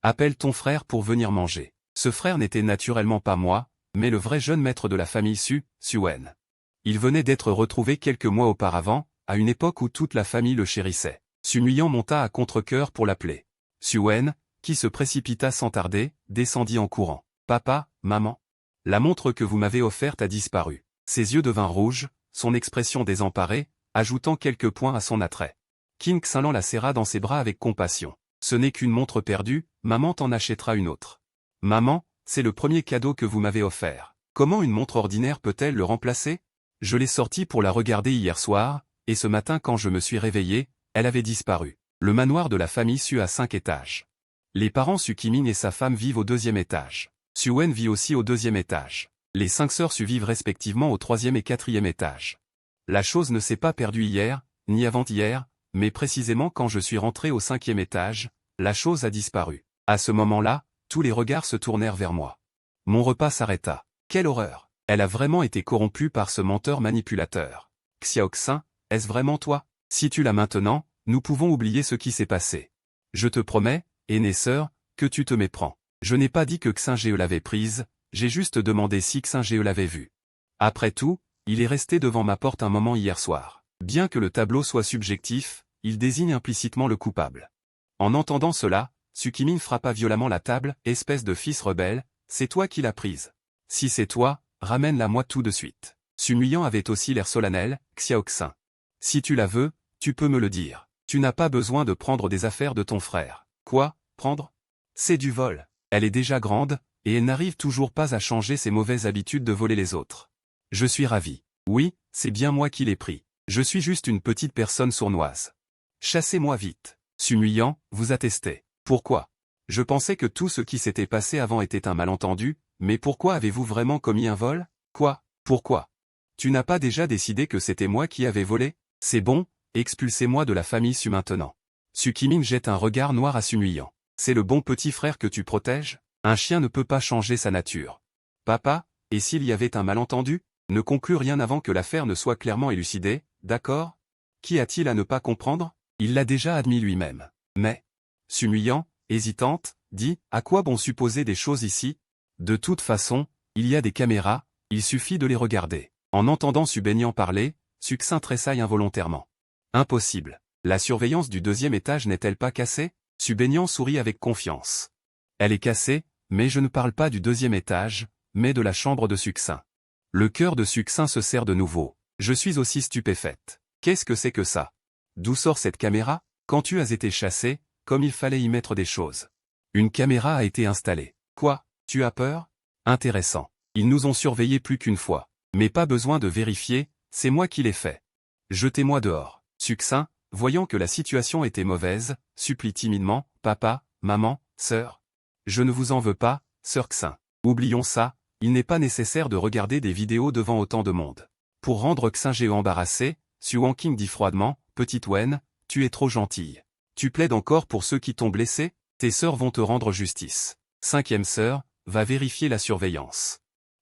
Appelle ton frère pour venir manger. Ce frère n'était naturellement pas moi, mais le vrai jeune maître de la famille Su Wen. Il venait d'être retrouvé quelques mois auparavant, à une époque où toute la famille le chérissait. Su Nuyan monta à contre-cœur pour l'appeler. Su Wen, qui se précipita sans tarder, descendit en courant. Papa, maman. La montre que vous m'avez offerte a disparu. Ses yeux devinrent rouges, son expression désemparée, ajoutant quelques points à son attrait. Qin Xinlan la serra dans ses bras avec compassion. Ce n'est qu'une montre perdue, maman t'en achètera une autre. Maman, c'est le premier cadeau que vous m'avez offert. Comment une montre ordinaire peut-elle le remplacer? Je l'ai sortie pour la regarder hier soir, et ce matin quand je me suis réveillé, elle avait disparu. Le manoir de la famille Su a 5 étages. Les parents Su Qiming et sa femme vivent au 2e étage. Su Wen vit aussi au 2e étage. Les 5 sœurs Su vivent respectivement au 3e et 4e étage. La chose ne s'est pas perdue hier, ni avant-hier, mais précisément quand je suis rentré au 5e étage, la chose a disparu. À ce moment-là, tous les regards se tournèrent vers moi. Mon repas s'arrêta. Quelle horreur! Elle a vraiment été corrompue par ce menteur manipulateur. Xiao Xin, est-ce vraiment toi? Si tu l'as maintenant, nous pouvons oublier ce qui s'est passé. Je te promets, aînée sœur, que tu te méprends. Je n'ai pas dit que Xingé l'avait prise, j'ai juste demandé si Xingé l'avait vue. Après tout, il est resté devant ma porte un moment hier soir. Bien que le tableau soit subjectif, il désigne implicitement le coupable. En entendant cela, Su Qiming frappa violemment la table, espèce de fils rebelle, c'est toi qui l'as prise. Si c'est toi, ramène-la moi tout de suite. Su Nuyan avait aussi l'air solennel, Xiao Xin. Si tu la veux, tu peux me le dire. Tu n'as pas besoin de prendre des affaires de ton frère. Quoi, prendre? C'est du vol. Elle est déjà grande, et elle n'arrive toujours pas à changer ses mauvaises habitudes de voler les autres. Je suis ravi. Oui, c'est bien moi qui l'ai pris. Je suis juste une petite personne sournoise. Chassez-moi vite. Su Nuyan, vous attestez. Pourquoi? Je pensais que tout ce qui s'était passé avant était un malentendu, mais pourquoi avez-vous vraiment commis un vol? Quoi? Pourquoi? Tu n'as pas déjà décidé que c'était moi qui avais volé? C'est bon, expulsez-moi de la famille Su maintenant. Su Qiming jette un regard noir à Su Nuyan. C'est le bon petit frère que tu protèges? Un chien ne peut pas changer sa nature. Papa, et s'il y avait un malentendu? Ne conclus rien avant que l'affaire ne soit clairement élucidée, d'accord? Qu'y a-t-il à ne pas comprendre? Il l'a déjà admis lui-même. Mais, Sumuyang, hésitante, dit, à quoi bon supposer des choses ici? De toute façon, il y a des caméras, il suffit de les regarder. En entendant Subenian parler, Succinct tressaille involontairement. Impossible. La surveillance du deuxième étage n'est-elle pas cassée? Subenian sourit avec confiance. Elle est cassée, mais je ne parle pas du deuxième étage, mais de la chambre de Succinct. Le cœur de Succinct se serre de nouveau. Je suis aussi stupéfaite. Qu'est-ce que c'est que ça? D'où sort cette caméra? Quand tu as été chassé, comme il fallait y mettre des choses. Une caméra a été installée. Quoi? Tu as peur? Intéressant. Ils nous ont surveillés plus qu'une fois. Mais pas besoin de vérifier, c'est moi qui l'ai fait. Jetez-moi dehors. Succinct, voyant que la situation était mauvaise, supplie timidement, papa, maman, sœur. Je ne vous en veux pas, sœur Xin. Oublions ça, il n'est pas nécessaire de regarder des vidéos devant autant de monde. Pour rendre Xingé embarrassé, Su Wanqing dit froidement, petite Wen, tu es trop gentille. Tu plaides encore pour ceux qui t'ont blessé? Tes sœurs vont te rendre justice. Cinquième sœur, va vérifier la surveillance.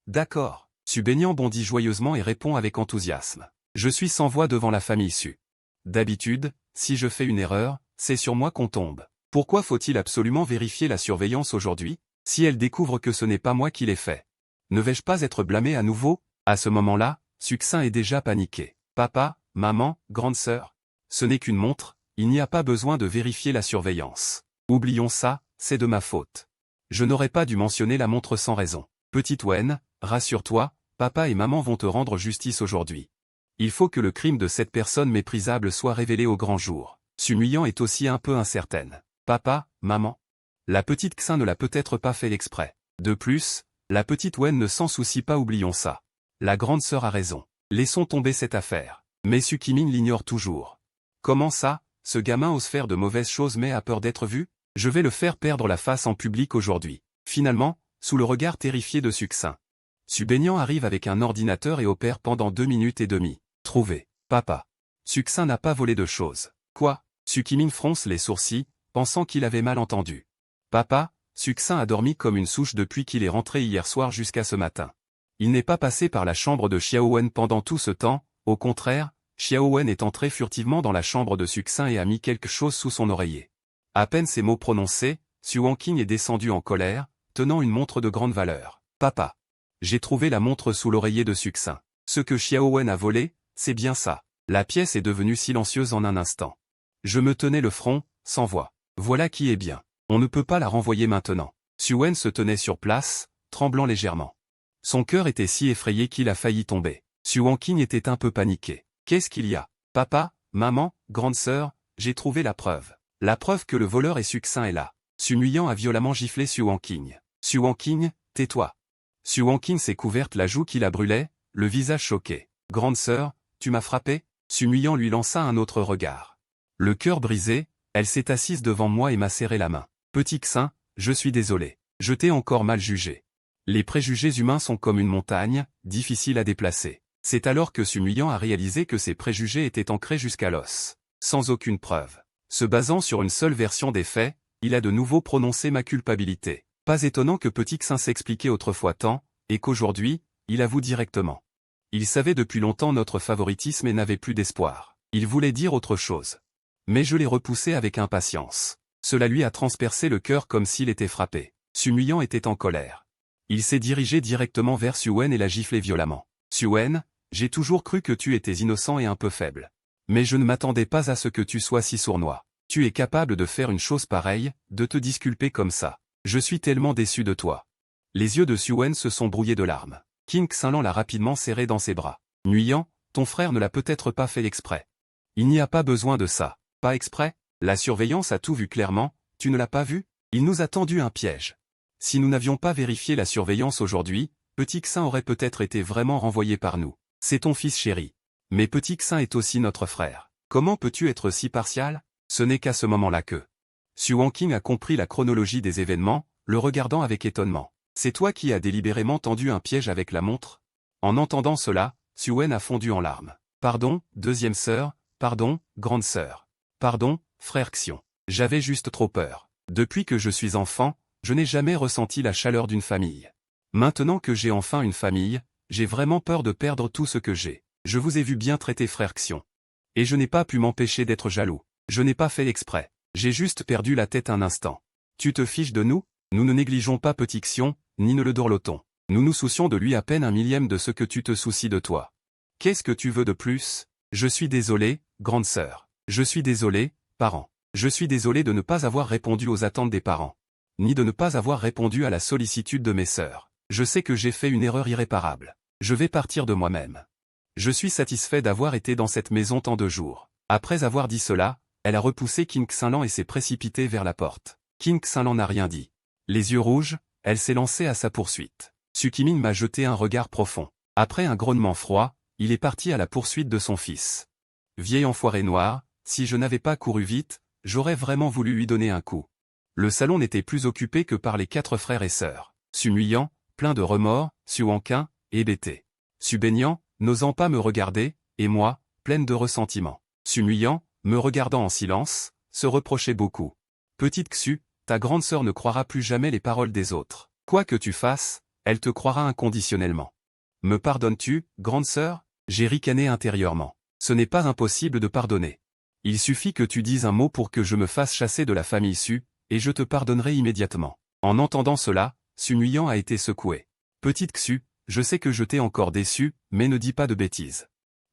D'accord. Subenian bondit joyeusement et répond avec enthousiasme. Je suis sans voix devant la famille Su. D'habitude, si je fais une erreur, c'est sur moi qu'on tombe. Pourquoi faut-il absolument vérifier la surveillance aujourd'hui? Si elle découvre que ce n'est pas moi qui l'ai fait, ne vais-je pas être blâmé à nouveau? À ce moment-là, Succinct est déjà paniqué. Papa, maman, grande sœur. Ce n'est qu'une montre, il n'y a pas besoin de vérifier la surveillance. Oublions ça, c'est de ma faute. Je n'aurais pas dû mentionner la montre sans raison. Petite Wen, rassure-toi, papa et maman vont te rendre justice aujourd'hui. Il faut que le crime de cette personne méprisable soit révélé au grand jour. Sumuyang est aussi un peu incertaine. Papa, maman. La petite Xin ne l'a peut-être pas fait exprès. De plus, la petite Wen ne s'en soucie pas, oublions ça. La grande sœur a raison. Laissons tomber cette affaire. Mais Su Qiming l'ignore toujours. Comment ça, ce gamin ose faire de mauvaises choses mais a peur d'être vu? Je vais le faire perdre la face en public aujourd'hui. Finalement, sous le regard terrifié de Succinct. Subenian arrive avec un ordinateur et opère pendant 2 minutes et demie. Trouvé. Papa. Succinct n'a pas volé de choses. Quoi? Su Qiming fronce les sourcils, pensant qu'il avait mal entendu. Papa, Succinct a dormi comme une souche depuis qu'il est rentré hier soir jusqu'à ce matin. Il n'est pas passé par la chambre de Xiaowen pendant tout ce temps, au contraire, Xiaowen est entré furtivement dans la chambre de Succinct et a mis quelque chose sous son oreiller. À peine ces mots prononcés, Su Wanqing est descendu en colère, tenant une montre de grande valeur. Papa. J'ai trouvé la montre sous l'oreiller de Succinct. Ce que Xiaowen a volé, c'est bien ça. La pièce est devenue silencieuse en un instant. Je me tenais le front, sans voix. Voilà qui est bien. On ne peut pas la renvoyer maintenant. Su Wen se tenait sur place, tremblant légèrement. Son cœur était si effrayé qu'il a failli tomber. Su Wanqing était un peu paniqué. Qu'est-ce qu'il y a? Papa, maman, grande sœur, j'ai trouvé la preuve. La preuve que le voleur est Succinct est là. Sumuyang a violemment giflé Su Wanqing. Su Wanqing, tais-toi. Su Wanqing s'est couverte la joue qui la brûlait, le visage choqué. Grande sœur, tu m'as frappé? Sumuyang lui lança un autre regard. Le cœur brisé, elle s'est assise devant moi et m'a serré la main. Petit Xin, je suis désolé. Je t'ai encore mal jugé. Les préjugés humains sont comme une montagne, difficiles à déplacer. C'est alors que Sumuyang a réalisé que ses préjugés étaient ancrés jusqu'à l'os. Sans aucune preuve. Se basant sur une seule version des faits, il a de nouveau prononcé ma culpabilité. Pas étonnant que Petit Xin s'expliquait autrefois tant, et qu'aujourd'hui, il avoue directement. Il savait depuis longtemps notre favoritisme et n'avait plus d'espoir. Il voulait dire autre chose. Mais je l'ai repoussé avec impatience. Cela lui a transpercé le cœur comme s'il était frappé. Sumuyang était en colère. Il s'est dirigé directement vers Su Wen et l'a giflé violemment. Su Wen, j'ai toujours cru que tu étais innocent et un peu faible. Mais je ne m'attendais pas à ce que tu sois si sournois. Tu es capable de faire une chose pareille, de te disculper comme ça. Je suis tellement déçu de toi. Les yeux de Su Wen se sont brouillés de larmes. Qing Xinlan l'a rapidement serré dans ses bras. Nuyant, ton frère ne l'a peut-être pas fait exprès. Il n'y a pas besoin de ça. Pas exprès? La surveillance a tout vu clairement, tu ne l'as pas vu? Il nous a tendu un piège. Si nous n'avions pas vérifié la surveillance aujourd'hui, Petit Xin aurait peut-être été vraiment renvoyé par nous. C'est ton fils chéri. Mais Petit Xin est aussi notre frère. Comment peux-tu être si partial? Ce n'est qu'à ce moment-là que Su Wanqing a compris la chronologie des événements, le regardant avec étonnement. C'est toi qui as délibérément tendu un piège avec la montre? En entendant cela, Su Wen a fondu en larmes. Pardon, deuxième sœur, pardon, grande sœur. Pardon, frère Xion. J'avais juste trop peur. Depuis que je suis enfant, je n'ai jamais ressenti la chaleur d'une famille. Maintenant que j'ai enfin une famille, j'ai vraiment peur de perdre tout ce que j'ai. Je vous ai vu bien traiter frère Xion. Et je n'ai pas pu m'empêcher d'être jaloux. Je n'ai pas fait exprès. J'ai juste perdu la tête un instant. Tu te fiches de nous? Nous ne négligeons pas petit Xion, ni ne le dorlotons. Nous nous soucions de lui à peine un millième de ce que tu te soucies de toi. Qu'est-ce que tu veux de plus? Je suis désolé, grande sœur. Je suis désolé, parents. Je suis désolé de ne pas avoir répondu aux attentes des parents. Ni de ne pas avoir répondu à la sollicitude de mes sœurs. Je sais que j'ai fait une erreur irréparable. Je vais partir de moi-même. Je suis satisfait d'avoir été dans cette maison tant de jours. Après avoir dit cela, elle a repoussé King Xinlan et s'est précipitée vers la porte. King Xinlan n'a rien dit. Les yeux rouges, elle s'est lancée à sa poursuite. Sukimin m'a jeté un regard profond. Après un grognement froid, il est parti à la poursuite de son fils. Vieil enfoiré noir, si je n'avais pas couru vite, j'aurais vraiment voulu lui donner un coup. Le salon n'était plus occupé que par les 4 frères et sœurs. Su Nuyan, plein de remords, Su Wanqin, hébété. Su Baignant, n'osant pas me regarder, et moi, pleine de ressentiment. Su Nuyan, me regardant en silence, se reprochait beaucoup. Petite Xu, ta grande sœur ne croira plus jamais les paroles des autres. Quoi que tu fasses, elle te croira inconditionnellement. Me pardonnes-tu, grande sœur? J'ai ricané intérieurement. Ce n'est pas impossible de pardonner. Il suffit que tu dises un mot pour que je me fasse chasser de la famille Su, et je te pardonnerai immédiatement. En entendant cela, Su Nuyan a été secoué. Petite Xu, je sais que je t'ai encore déçu, mais ne dis pas de bêtises.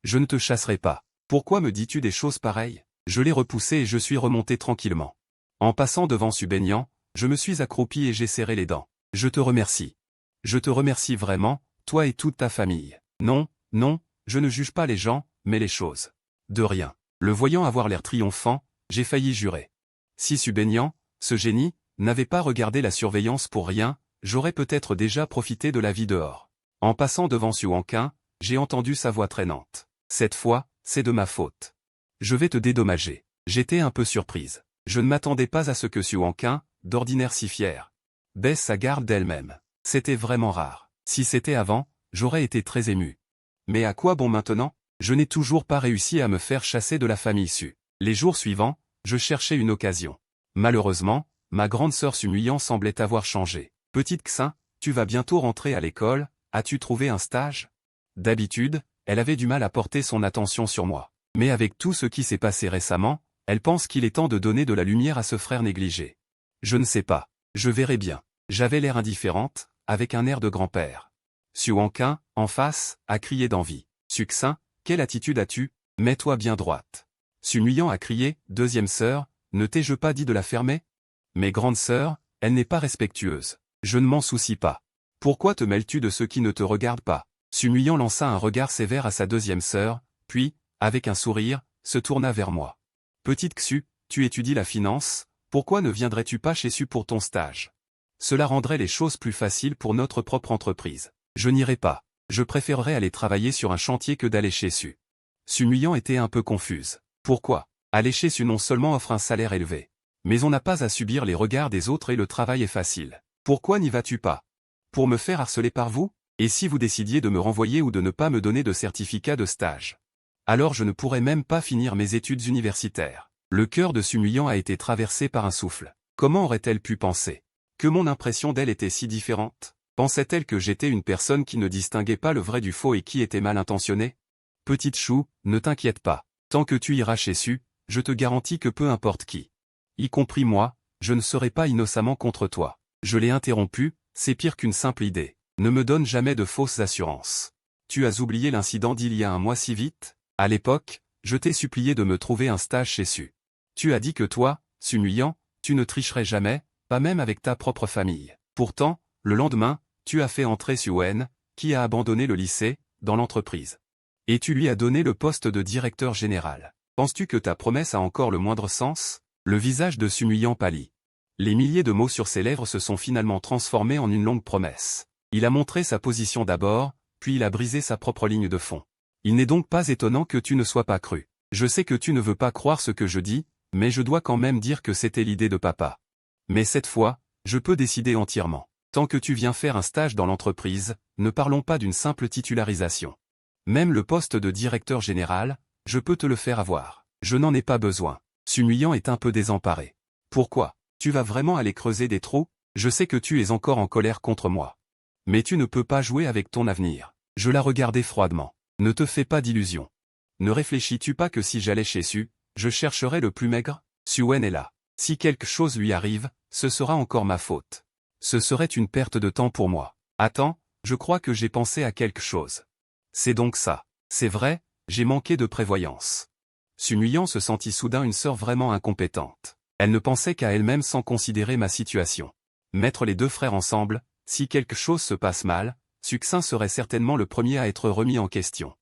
Je ne te chasserai pas. Pourquoi me dis-tu des choses pareilles? Je l'ai repoussé et je suis remonté tranquillement. En passant devant Su Baignant, je me suis accroupi et j'ai serré les dents. Je te remercie. Je te remercie vraiment, toi et toute ta famille. Non, non, je ne juge pas les gens, mais les choses. De rien. Le voyant avoir l'air triomphant, j'ai failli jurer. Si Su Baignant, ce génie, n'avait pas regardé la surveillance pour rien, j'aurais peut-être déjà profité de la vie dehors. En passant devant Su Wanqin, j'ai entendu sa voix traînante. Cette fois, c'est de ma faute. Je vais te dédommager. J'étais un peu surprise. Je ne m'attendais pas à ce que Su Wanqin, d'ordinaire si fière, baisse sa garde d'elle-même. C'était vraiment rare. Si c'était avant, j'aurais été très ému. Mais à quoi bon maintenant? Je n'ai toujours pas réussi à me faire chasser de la famille Su. Les jours suivants, je cherchais une occasion. Malheureusement, ma grande sœur Su Nuyan semblait avoir changé. Petite Xin, tu vas bientôt rentrer à l'école, as-tu trouvé un stage? D'habitude, elle avait du mal à porter son attention sur moi. Mais avec tout ce qui s'est passé récemment, elle pense qu'il est temps de donner de la lumière à ce frère négligé. Je ne sais pas. Je verrai bien. J'avais l'air indifférente, avec un air de grand-père. Su Wanqin, en face, a crié d'envie. Su Xin, quelle attitude as-tu? Mets-toi bien droite. Su Nuyan a crié, deuxième sœur, ne t'ai-je pas dit de la fermer? Mais grande sœur, elle n'est pas respectueuse. Je ne m'en soucie pas. Pourquoi te mêles-tu de ceux qui ne te regardent pas? Su Nuyan lança un regard sévère à sa deuxième sœur, puis, avec un sourire, se tourna vers moi. Petite Xu, tu étudies la finance, pourquoi ne viendrais-tu pas chez Su pour ton stage? Cela rendrait les choses plus faciles pour notre propre entreprise. Je n'irai pas. Je préférerais aller travailler sur un chantier que d'aller chez Su. Su Nuyan était un peu confuse. Pourquoi? Aller chez Su non seulement offre un salaire élevé, mais on n'a pas à subir les regards des autres et le travail est facile. Pourquoi n'y vas-tu pas? Pour me faire harceler par vous? Et si vous décidiez de me renvoyer ou de ne pas me donner de certificat de stage? Alors je ne pourrais même pas finir mes études universitaires. Le cœur de Su Nuyan a été traversé par un souffle. Comment aurait-elle pu penser que mon impression d'elle était si différente? Pensait-elle que j'étais une personne qui ne distinguait pas le vrai du faux et qui était mal intentionnée? Petite chou, ne t'inquiète pas. Tant que tu iras chez Su, je te garantis que peu importe qui, y compris moi, je ne serai pas innocemment contre toi. Je l'ai interrompu, c'est pire qu'une simple idée. Ne me donne jamais de fausses assurances. Tu as oublié l'incident d'il y a un mois si vite? À l'époque, je t'ai supplié de me trouver un stage chez Su. Tu as dit que toi, Su Nuyan, tu ne tricherais jamais, pas même avec ta propre famille. Pourtant, le lendemain, tu as fait entrer Su Wen, qui a abandonné le lycée, dans l'entreprise. Et tu lui as donné le poste de directeur général. Penses-tu que ta promesse a encore le moindre sens? Le visage de Su Nuyan pâlit. Les milliers de mots sur ses lèvres se sont finalement transformés en une longue promesse. Il a montré sa position d'abord, puis il a brisé sa propre ligne de fond. Il n'est donc pas étonnant que tu ne sois pas cru. Je sais que tu ne veux pas croire ce que je dis, mais je dois quand même dire que c'était l'idée de papa. Mais cette fois, je peux décider entièrement. Tant que tu viens faire un stage dans l'entreprise, ne parlons pas d'une simple titularisation. Même le poste de directeur général, je peux te le faire avoir. Je n'en ai pas besoin. Su Nuyan est un peu désemparé. Pourquoi? Tu vas vraiment aller creuser des trous? Je sais que tu es encore en colère contre moi. Mais tu ne peux pas jouer avec ton avenir. Je la regardais froidement. Ne te fais pas d'illusions. Ne réfléchis-tu pas que si j'allais chez Su, je chercherais le plus maigre? Suen est là. Si quelque chose lui arrive, ce sera encore ma faute. Ce serait une perte de temps pour moi. Attends, je crois que j'ai pensé à quelque chose. C'est donc ça. C'est vrai, j'ai manqué de prévoyance. Su Nuyan se sentit soudain une sœur vraiment incompétente. Elle ne pensait qu'à elle-même sans considérer ma situation. Mettre les deux frères ensemble, si quelque chose se passe mal, Succint serait certainement le premier à être remis en question.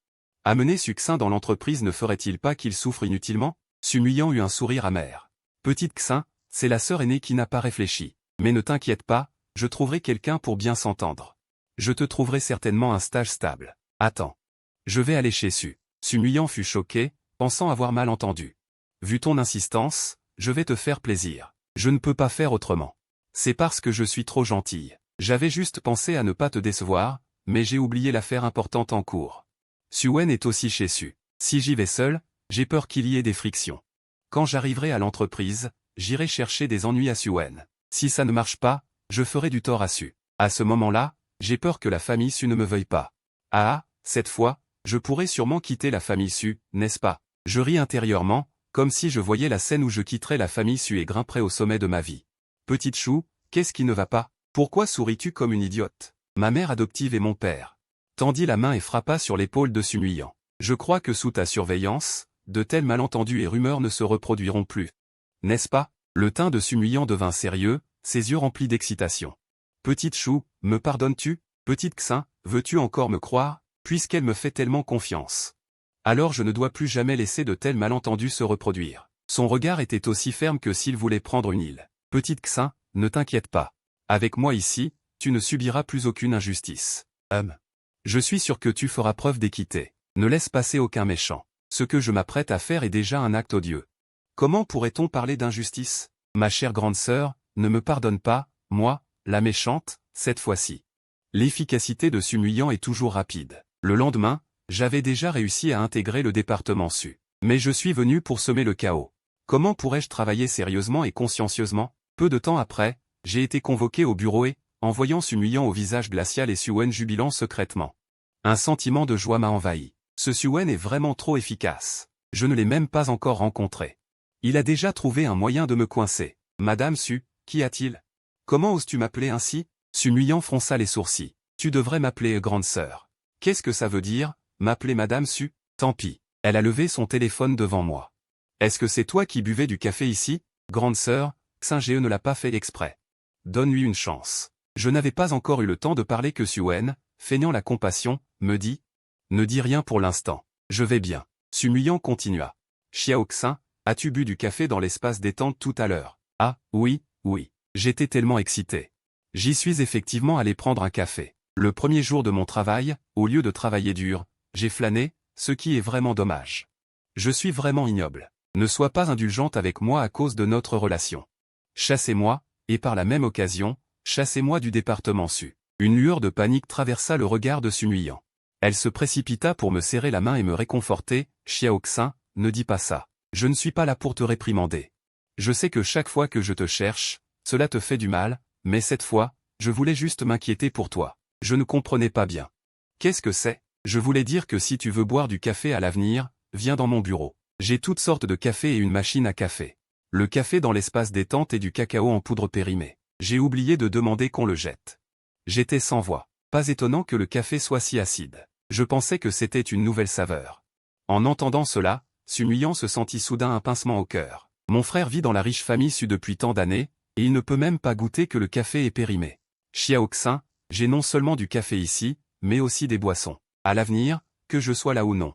Amener Succint dans l'entreprise ne ferait-il pas qu'il souffre inutilement? Su Nuyan eut un sourire amer. Petite Xin, c'est la sœur aînée qui n'a pas réfléchi. Mais ne t'inquiète pas, je trouverai quelqu'un pour bien s'entendre. Je te trouverai certainement un stage stable. Attends. Je vais aller chez Su. Su Nuyan fut choqué, pensant avoir mal entendu. Vu ton insistance, je vais te faire plaisir. Je ne peux pas faire autrement. C'est parce que je suis trop gentille. J'avais juste pensé à ne pas te décevoir, mais j'ai oublié l'affaire importante en cours. Suen est aussi chez Su. Si j'y vais seul, j'ai peur qu'il y ait des frictions. Quand j'arriverai à l'entreprise, j'irai chercher des ennuis à Suen. Si ça ne marche pas, je ferai du tort à Su. À ce moment-là, j'ai peur que la famille Su ne me veuille pas. Ah, cette fois, je pourrai sûrement quitter la famille Su, n'est-ce pas? Je ris intérieurement, comme si je voyais la scène où je quitterais la famille Su et grimperais au sommet de ma vie. Petite Chou, qu'est-ce qui ne va pas? Pourquoi souris-tu comme une idiote? Ma mère adoptive et mon père. Tendit la main et frappa sur l'épaule de Su Nuyan. Je crois que sous ta surveillance, de tels malentendus et rumeurs ne se reproduiront plus. N'est-ce pas? Le teint de Su Nuyan devint sérieux, ses yeux remplis d'excitation. Petite Chou, me pardonnes-tu? Petite Xin, veux-tu encore me croire, puisqu'elle me fait tellement confiance? Alors je ne dois plus jamais laisser de tels malentendus se reproduire. Son regard était aussi ferme que s'il voulait prendre une île. Petite Xin, ne t'inquiète pas. Avec moi ici, tu ne subiras plus aucune injustice. Je suis sûr que tu feras preuve d'équité. Ne laisse passer aucun méchant. Ce que je m'apprête à faire est déjà un acte odieux. Comment pourrait-on parler d'injustice? Ma chère grande sœur, ne me pardonne pas, moi, la méchante, cette fois-ci. L'efficacité de Su Nuyan est toujours rapide. Le lendemain, j'avais déjà réussi à intégrer le département Su. Mais je suis venu pour semer le chaos. Comment pourrais-je travailler sérieusement et consciencieusement? Peu de temps après, j'ai été convoqué au bureau et, en voyant Su Nuyan au visage glacial et Suen jubilant secrètement, un sentiment de joie m'a envahi. Ce Suen est vraiment trop efficace. Je ne l'ai même pas encore rencontré. Il a déjà trouvé un moyen de me coincer. Madame Su, qu'y a-t-il? Comment oses-tu m'appeler ainsi? Su Nuyan fronça les sourcils. Tu devrais m'appeler grande sœur. Qu'est-ce que ça veut dire, m'appeler Madame Su? Tant pis. Elle a levé son téléphone devant moi. Est-ce que c'est toi qui buvais du café ici? Grande sœur, Xingé ne l'a pas fait exprès. Donne-lui une chance. Je n'avais pas encore eu le temps de parler que Suen, feignant la compassion, me dit. Ne dis rien pour l'instant. Je vais bien. Su Nuyan continua. Xiao Xin, as-tu bu du café dans l'espace détente tout à l'heure? Ah, oui, oui. J'étais tellement excité. J'y suis effectivement allé prendre un café. Le premier jour de mon travail, au lieu de travailler dur, j'ai flâné, ce qui est vraiment dommage. Je suis vraiment ignoble. Ne sois pas indulgente avec moi à cause de notre relation. Chassez-moi, et par la même occasion, chassez-moi du département Su. Une lueur de panique traversa le regard de Su Nuyan. Elle se précipita pour me serrer la main et me réconforter. Xiao Xin, ne dis pas ça. Je ne suis pas là pour te réprimander. Je sais que chaque fois que je te cherche, cela te fait du mal, mais cette fois, je voulais juste m'inquiéter pour toi. Je ne comprenais pas bien. Qu'est-ce que c'est? Je voulais dire que si tu veux boire du café à l'avenir, viens dans mon bureau. J'ai toutes sortes de café et une machine à café. Le café dans l'espace détente et du cacao en poudre périmée. J'ai oublié de demander qu'on le jette. J'étais sans voix. Pas étonnant que le café soit si acide. Je pensais que c'était une nouvelle saveur. En entendant cela, Su Nuyan se sentit soudain un pincement au cœur. Mon frère vit dans la riche famille Su depuis tant d'années, et il ne peut même pas goûter que le café est périmé. Xiao Xin, j'ai non seulement du café ici, mais aussi des boissons. À l'avenir, que je sois là ou non.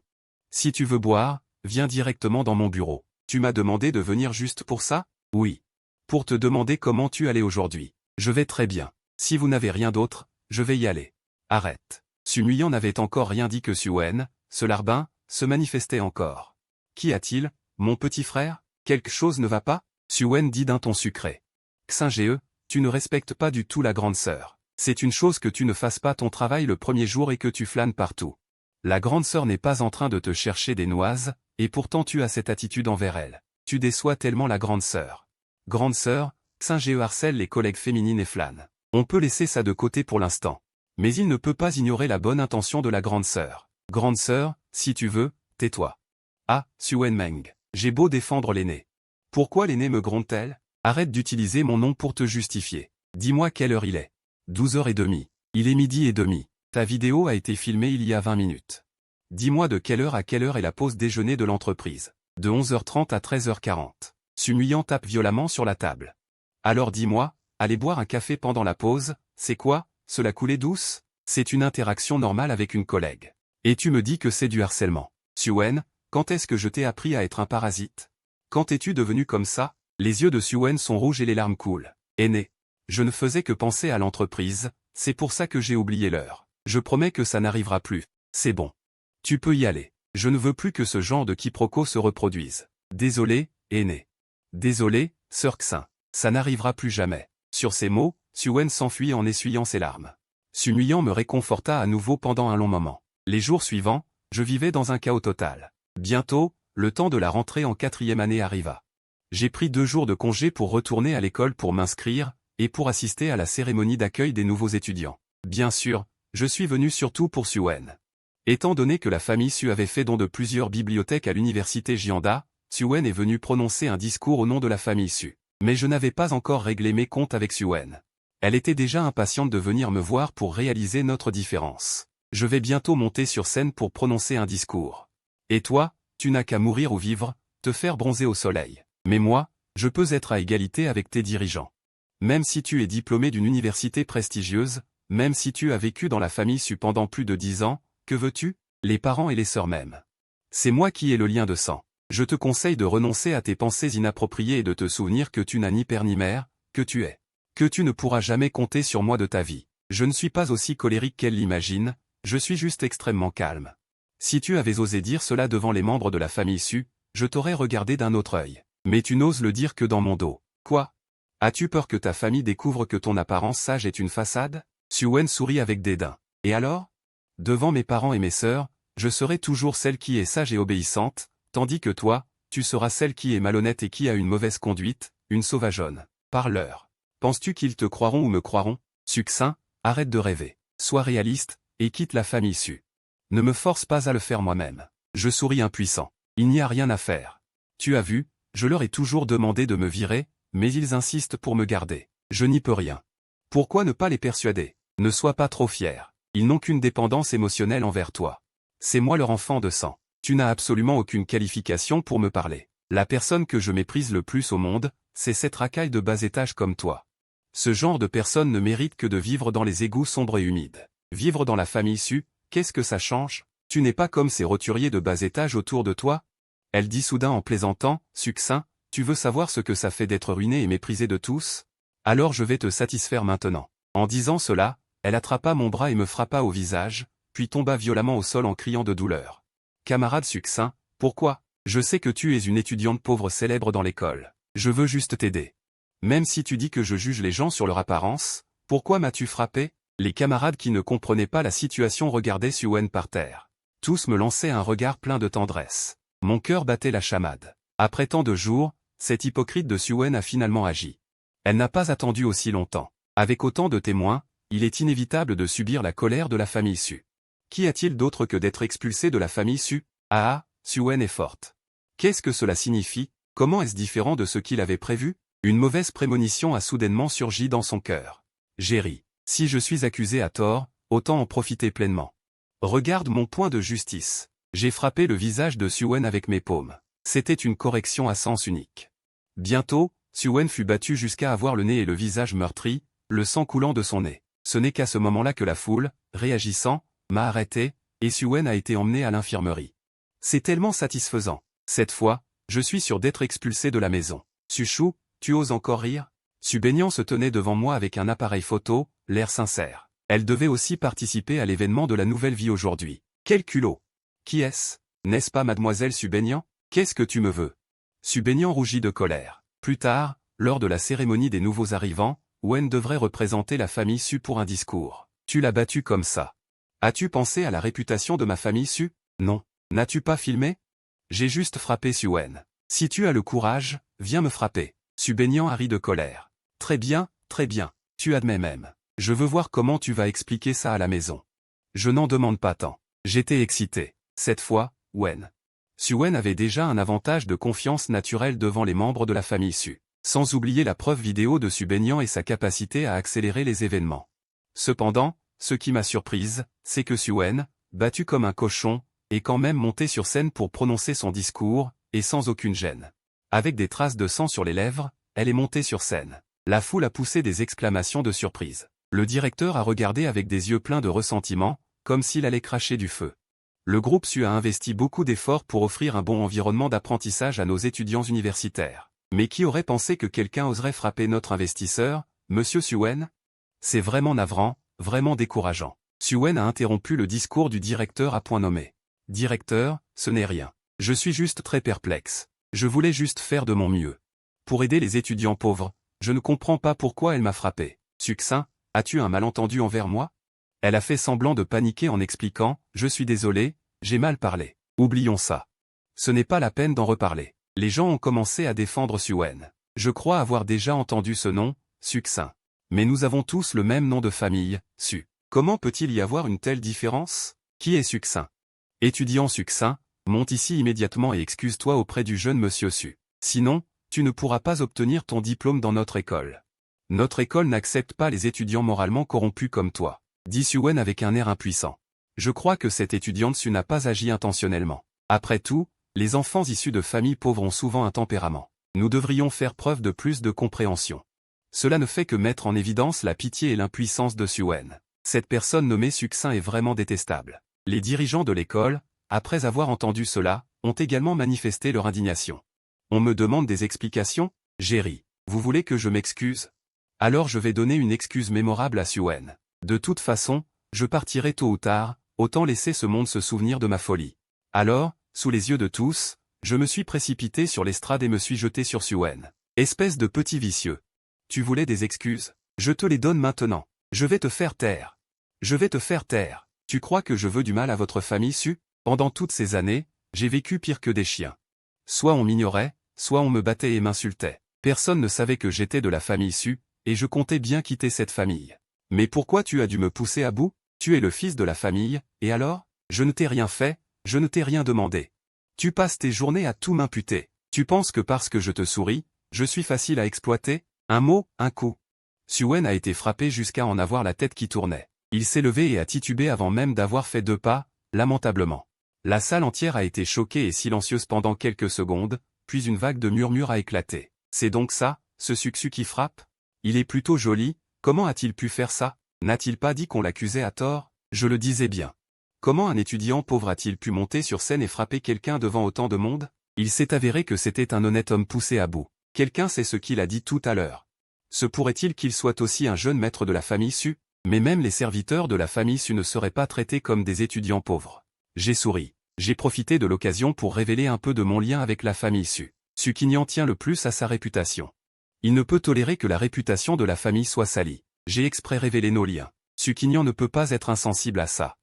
Si tu veux boire, viens directement dans mon bureau. Tu m'as demandé de venir juste pour ça? Oui. Pour te demander comment tu allais aujourd'hui. Je vais très bien. Si vous n'avez rien d'autre, je vais y aller. Arrête. Su Nuyan n'avait encore rien dit que Suen, ce larbin, se manifestait encore. Qu'y a-t-il, mon petit frère? Quelque chose ne va pas? Suen dit d'un ton sucré. Xingé, tu ne respectes pas du tout la grande sœur. C'est une chose que tu ne fasses pas ton travail le premier jour et que tu flânes partout. La grande sœur n'est pas en train de te chercher des noises, et pourtant tu as cette attitude envers elle. Tu déçois tellement la grande sœur. Grande sœur, Ge harcèle les collègues féminines et flâne. On peut laisser ça de côté pour l'instant. Mais il ne peut pas ignorer la bonne intention de la grande sœur. Grande sœur, si tu veux, tais-toi. Ah, Suen Meng. J'ai beau défendre l'aînée. Pourquoi l'aînée me gronde-t-elle? Arrête d'utiliser mon nom pour te justifier. Dis-moi quelle heure il est. 12h30. Il est 12h30. Ta vidéo a été filmée il y a 20 minutes. Dis-moi de quelle heure à quelle heure est la pause déjeuner de l'entreprise. De 11h30 à 13h40. Sumuyan tape violemment sur la table. Alors dis-moi, aller boire un café pendant la pause, c'est quoi, cela coulait douce? C'est une interaction normale avec une collègue. Et tu me dis que c'est du harcèlement. Suen, quand est-ce que je t'ai appris à être un parasite? Quand es-tu devenu comme ça? Les yeux de Suen sont rouges et les larmes coulent. Aîné. Je ne faisais que penser à l'entreprise, c'est pour ça que j'ai oublié l'heure. Je promets que ça n'arrivera plus. C'est bon. Tu peux y aller. Je ne veux plus que ce genre de quiproquo se reproduise. Désolé, aîné. Désolé, sœur Xin. Ça n'arrivera plus jamais. Sur ces mots, Suen s'enfuit en essuyant ses larmes. Sumuyan me réconforta à nouveau pendant un long moment. Les jours suivants, je vivais dans un chaos total. Bientôt, le temps de la rentrée en 4e année arriva. J'ai pris 2 jours de congé pour retourner à l'école pour m'inscrire, et pour assister à la cérémonie d'accueil des nouveaux étudiants. Bien sûr, je suis venu surtout pour Suen. Étant donné que la famille Su avait fait don de plusieurs bibliothèques à l'université Jianda, Suen est venu prononcer un discours au nom de la famille Su. Mais je n'avais pas encore réglé mes comptes avec Suen. Elle était déjà impatiente de venir me voir pour réaliser notre différence. Je vais bientôt monter sur scène pour prononcer un discours. Et toi, tu n'as qu'à mourir ou vivre, te faire bronzer au soleil. Mais moi, je peux être à égalité avec tes dirigeants. Même si tu es diplômé d'une université prestigieuse, même si tu as vécu dans la famille Su pendant plus de 10 ans, que veux-tu? Les parents et les sœurs même. C'est moi qui ai le lien de sang. Je te conseille de renoncer à tes pensées inappropriées et de te souvenir que tu n'as ni père ni mère, que tu es. Que tu ne pourras jamais compter sur moi de ta vie. Je ne suis pas aussi colérique qu'elle l'imagine, je suis juste extrêmement calme. Si tu avais osé dire cela devant les membres de la famille Su, je t'aurais regardé d'un autre œil. Mais tu n'oses le dire que dans mon dos. Quoi? As-tu peur que ta famille découvre que ton apparence sage est une façade? Suen sourit avec dédain. Et alors? Devant mes parents et mes sœurs, je serai toujours celle qui est sage et obéissante, tandis que toi, tu seras celle qui est malhonnête et qui a une mauvaise conduite, une sauvageonne. Parle-leur. Penses-tu qu'ils te croiront ou me croiront? Succinct, arrête de rêver. Sois réaliste, et quitte la famille Su. Ne me force pas à le faire moi-même. Je souris impuissant. Il n'y a rien à faire. Tu as vu, je leur ai toujours demandé de me virer, mais ils insistent pour me garder. Je n'y peux rien. Pourquoi ne pas les persuader? Ne sois pas trop fier. Ils n'ont qu'une dépendance émotionnelle envers toi. C'est moi leur enfant de sang. Tu n'as absolument aucune qualification pour me parler. La personne que je méprise le plus au monde, c'est cette racaille de bas étage comme toi. Ce genre de personne ne mérite que de vivre dans les égouts sombres et humides. Vivre dans la famille Su, qu'est-ce que ça change? Tu n'es pas comme ces roturiers de bas étage autour de toi? Elle dit soudain en plaisantant, Succinct, tu veux savoir ce que ça fait d'être ruiné et méprisé de tous? Alors je vais te satisfaire maintenant. En disant cela, elle attrapa mon bras et me frappa au visage, puis tomba violemment au sol en criant de douleur. Camarade Succinct, pourquoi? Je sais que tu es une étudiante pauvre célèbre dans l'école. Je veux juste t'aider. Même si tu dis que je juge les gens sur leur apparence, pourquoi m'as-tu frappé? Les camarades qui ne comprenaient pas la situation regardaient Suen par terre. Tous me lançaient un regard plein de tendresse. Mon cœur battait la chamade. Après tant de jours, cette hypocrite de Suen a finalement agi. Elle n'a pas attendu aussi longtemps. Avec autant de témoins, il est inévitable de subir la colère de la famille Su. Qu'y a-t-il d'autre que d'être expulsé de la famille Su? Ah, Suen est forte. Qu'est-ce que cela signifie? Comment est-ce différent de ce qu'il avait prévu? Une mauvaise prémonition a soudainement surgi dans son cœur. J'ai ri. Si je suis accusé à tort, autant en profiter pleinement. Regarde mon point de justice. J'ai frappé le visage de Suen avec mes paumes. C'était une correction à sens unique. Bientôt, Suen fut battu jusqu'à avoir le nez et le visage meurtris, le sang coulant de son nez. Ce n'est qu'à ce moment-là que la foule, réagissant, m'a arrêté, et Suen a été emmené à l'infirmerie. C'est tellement satisfaisant. Cette fois, je suis sûr d'être expulsé de la maison. Suchou, tu oses encore rire? Subénian se tenait devant moi avec un appareil photo, l'air sincère. Elle devait aussi participer à l'événement de la nouvelle vie aujourd'hui. Quel culot! Qui est-ce? N'est-ce pas mademoiselle Subénian? Qu'est-ce que tu me veux? Subénian rougit de colère. Plus tard, lors de la cérémonie des nouveaux arrivants, Wen devrait représenter la famille Su pour un discours. Tu l'as battu comme ça. As-tu pensé à la réputation de ma famille Su? Non. N'as-tu pas filmé? J'ai juste frappé Suen. Si tu as le courage, viens me frapper. Subénian a ri de colère. Très bien, tu admets même. Je veux voir comment tu vas expliquer ça à la maison. Je n'en demande pas tant. J'étais excité. Cette fois, Wen. Sue-Wen avait déjà un avantage de confiance naturelle devant les membres de la famille Su. Sans oublier la preuve vidéo de Su baignant et sa capacité à accélérer les événements. Cependant, ce qui m'a surprise, c'est que Sue-Wen, battue comme un cochon, est quand même montée sur scène pour prononcer son discours, et sans aucune gêne. Avec des traces de sang sur les lèvres, elle est montée sur scène. La foule a poussé des exclamations de surprise. Le directeur a regardé avec des yeux pleins de ressentiment, comme s'il allait cracher du feu. Le groupe Su a investi beaucoup d'efforts pour offrir un bon environnement d'apprentissage à nos étudiants universitaires. Mais qui aurait pensé que quelqu'un oserait frapper notre investisseur, Monsieur Sue-Wen? C'est vraiment navrant, vraiment décourageant. Sue-Wen a interrompu le discours du directeur à point nommé. Directeur, ce n'est rien. Je suis juste très perplexe. Je voulais juste faire de mon mieux. Pour aider les étudiants pauvres, je ne comprends pas pourquoi elle m'a frappé. Succinct, as-tu un malentendu envers moi? Elle a fait semblant de paniquer en expliquant, je suis désolé, j'ai mal parlé. Oublions ça. Ce n'est pas la peine d'en reparler. Les gens ont commencé à défendre Sue-Wen. Je crois avoir déjà entendu ce nom, Succinct. Mais nous avons tous le même nom de famille, Su. Comment peut-il y avoir une telle différence? Qui est Succinct? Étudiant Succinct, monte ici immédiatement et excuse-toi auprès du jeune monsieur Su. Sinon, tu ne pourras pas obtenir ton diplôme dans notre école. Notre école n'accepte pas les étudiants moralement corrompus comme toi, dit Sue-Wen avec un air impuissant. Je crois que cette étudiante Su n'a pas agi intentionnellement. Après tout, les enfants issus de familles pauvres ont souvent un tempérament. Nous devrions faire preuve de plus de compréhension. Cela ne fait que mettre en évidence la pitié et l'impuissance de Sue-Wen. Cette personne nommée Succinct est vraiment détestable. Les dirigeants de l'école, après avoir entendu cela, ont également manifesté leur indignation. On me demande des explications? J'ai ri. Vous voulez que je m'excuse? Alors je vais donner une excuse mémorable à Sue-Wen. De toute façon, je partirai tôt ou tard, autant laisser ce monde se souvenir de ma folie. Alors, sous les yeux de tous, je me suis précipité sur l'estrade et me suis jeté sur Sue-Wen. Espèce de petit vicieux. Tu voulais des excuses? Je te les donne maintenant. Je vais te faire taire. Je vais te faire taire. Tu crois que je veux du mal à votre famille Su? Pendant toutes ces années, j'ai vécu pire que des chiens. Soit on m'ignorait, soit on me battait et m'insultait. Personne ne savait que j'étais de la famille Su, et je comptais bien quitter cette famille. Mais pourquoi tu as dû me pousser à bout? Tu es le fils de la famille, et alors? Je ne t'ai rien fait, je ne t'ai rien demandé. Tu passes tes journées à tout m'imputer. Tu penses que parce que je te souris, je suis facile à exploiter? Un mot, un coup. Sue-Wen a été frappé jusqu'à en avoir la tête qui tournait. Il s'est levé et a titubé avant même d'avoir fait 2 pas, lamentablement. La salle entière a été choquée et silencieuse pendant quelques secondes, puis une vague de murmures a éclaté. C'est donc ça, ce Succinct qui frappe? Il est plutôt joli, comment a-t-il pu faire ça? N'a-t-il pas dit qu'on l'accusait à tort? Je le disais bien. Comment un étudiant pauvre a-t-il pu monter sur scène et frapper quelqu'un devant autant de monde? Il s'est avéré que c'était un honnête homme poussé à bout. Quelqu'un sait ce qu'il a dit tout à l'heure. Se pourrait-il qu'il soit aussi un jeune maître de la famille Su? Mais même les serviteurs de la famille Su ne seraient pas traités comme des étudiants pauvres. J'ai souri. J'ai profité de l'occasion pour révéler un peu de mon lien avec la famille Su. Succinct tient le plus à sa réputation. Il ne peut tolérer que la réputation de la famille soit salie. J'ai exprès révélé nos liens. Succinct ne peut pas être insensible à ça.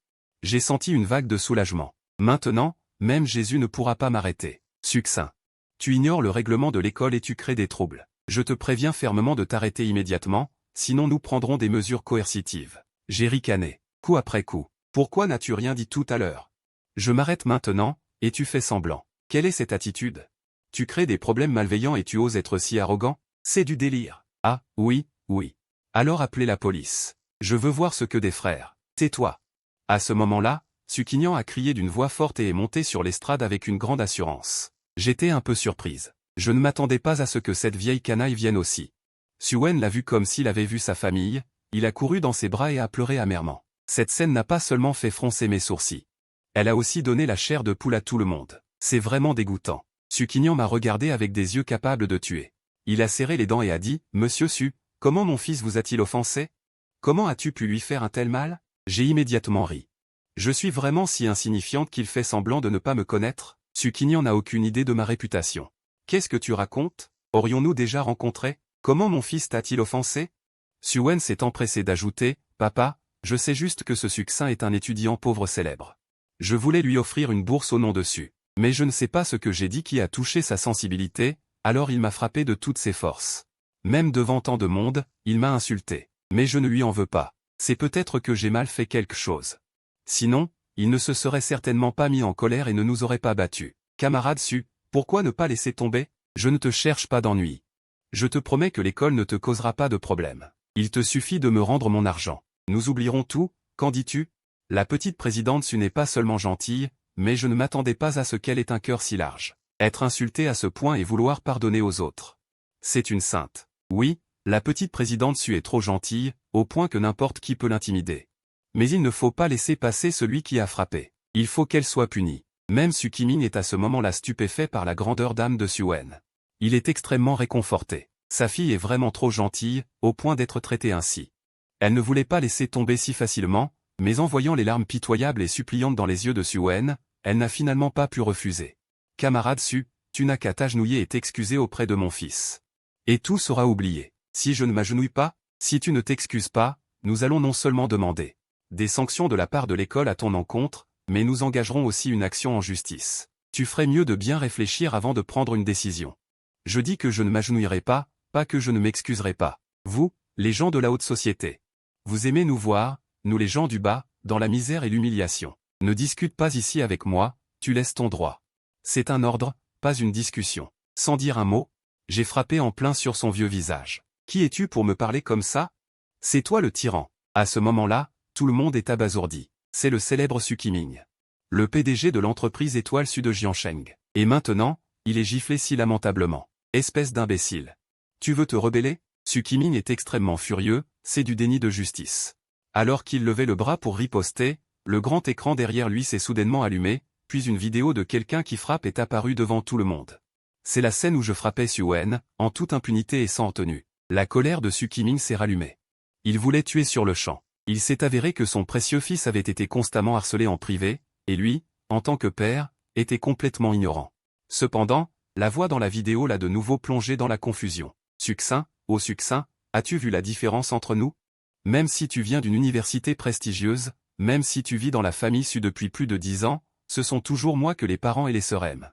J'ai senti une vague de soulagement. Maintenant, même Jésus ne pourra pas m'arrêter. Succinct. Tu ignores le règlement de l'école et tu crées des troubles. Je te préviens fermement de t'arrêter immédiatement, sinon nous prendrons des mesures coercitives. J'ai ricané, coup après coup. Pourquoi n'as-tu rien dit tout à l'heure? Je m'arrête maintenant, et tu fais semblant. Quelle est cette attitude? Tu crées des problèmes malveillants et tu oses être si arrogant? C'est du délire. Ah, oui. Alors appelez la police. Je veux voir ce que des frères. Tais-toi. À ce moment-là, Succinct a crié d'une voix forte et est monté sur l'estrade avec une grande assurance. J'étais un peu surprise. Je ne m'attendais pas à ce que cette vieille canaille vienne aussi. Sue-Wen l'a vu comme s'il avait vu sa famille, il a couru dans ses bras et a pleuré amèrement. Cette scène n'a pas seulement fait froncer mes sourcils. Elle a aussi donné la chair de poule à tout le monde. C'est vraiment dégoûtant. Succinct m'a regardé avec des yeux capables de tuer. Il a serré les dents et a dit, « Monsieur Su, comment mon fils vous a-t-il offensé? Comment as-tu pu lui faire un tel mal ?» J'ai immédiatement ri. Je suis vraiment si insignifiante qu'il fait semblant de ne pas me connaître? Succinct n'a aucune idée de ma réputation. Qu'est-ce que tu racontes? Aurions-nous déjà rencontré? Comment mon fils t'a-t-il offensé? Sue-Wen s'est empressé d'ajouter, « Papa, je sais juste que ce Succinct est un étudiant pauvre célèbre. Je voulais lui offrir une bourse au nom dessus. Mais je ne sais pas ce que j'ai dit qui a touché sa sensibilité, alors il m'a frappé de toutes ses forces. Même devant tant de monde, il m'a insulté. Mais je ne lui en veux pas. C'est peut-être que j'ai mal fait quelque chose. Sinon, il ne se serait certainement pas mis en colère et ne nous aurait pas battus. Camarade Su, pourquoi ne pas laisser tomber? Je ne te cherche pas d'ennui. Je te promets que l'école ne te causera pas de problème. Il te suffit de me rendre mon argent. Nous oublierons tout, qu'en dis-tu? La petite présidente Su n'est pas seulement gentille, mais je ne m'attendais pas à ce qu'elle ait un cœur si large. Être insultée à ce point et vouloir pardonner aux autres. C'est une sainte. Oui, la petite présidente Su est trop gentille, au point que n'importe qui peut l'intimider. Mais il ne faut pas laisser passer celui qui a frappé. Il faut qu'elle soit punie. Même Su Kimin est à ce moment-là stupéfait par la grandeur d'âme de Suen. Il est extrêmement réconforté. Sa fille est vraiment trop gentille, au point d'être traitée ainsi. Elle ne voulait pas laisser tomber si facilement, mais en voyant les larmes pitoyables et suppliantes dans les yeux de Suen, elle n'a finalement pas pu refuser. Camarade Su, tu n'as qu'à t'agenouiller et t'excuser auprès de mon fils. Et tout sera oublié. Si je ne m'agenouille pas, si tu ne t'excuses pas, nous allons non seulement demander des sanctions de la part de l'école à ton encontre, mais nous engagerons aussi une action en justice. Tu ferais mieux de bien réfléchir avant de prendre une décision. Je dis que je ne m'agenouillerai pas que je ne m'excuserai pas. Vous, les gens de la haute société. Vous aimez nous voir, nous les gens du bas, dans la misère et l'humiliation. Ne discute pas ici avec moi, tu laisses ton droit. C'est un ordre, pas une discussion. Sans dire un mot, j'ai frappé en plein sur son vieux visage. Qui es-tu pour me parler comme ça? C'est toi le tyran. À ce moment-là, tout le monde est abasourdi. C'est le célèbre Su Kimin. Le PDG de l'entreprise Étoile Sud de Jiansheng. Et maintenant, il est giflé si lamentablement. Espèce d'imbécile. Tu veux te rebeller? Su Kimin est extrêmement furieux, c'est du déni de justice. Alors qu'il levait le bras pour riposter, le grand écran derrière lui s'est soudainement allumé, puis une vidéo de quelqu'un qui frappe est apparue devant tout le monde. C'est la scène où je frappais Suen, en toute impunité et sans retenue. La colère de Su Kimin s'est rallumée. Il voulait tuer sur le champ. Il s'est avéré que son précieux fils avait été constamment harcelé en privé, et lui, en tant que père, était complètement ignorant. Cependant, la voix dans la vidéo l'a de nouveau plongé dans la confusion. Succinct, oh succinct, as-tu vu la différence entre nous? Même si tu viens d'une université prestigieuse, même si tu vis dans la famille Su depuis plus de 10 ans, ce sont toujours moi que les parents et les sœurs aiment.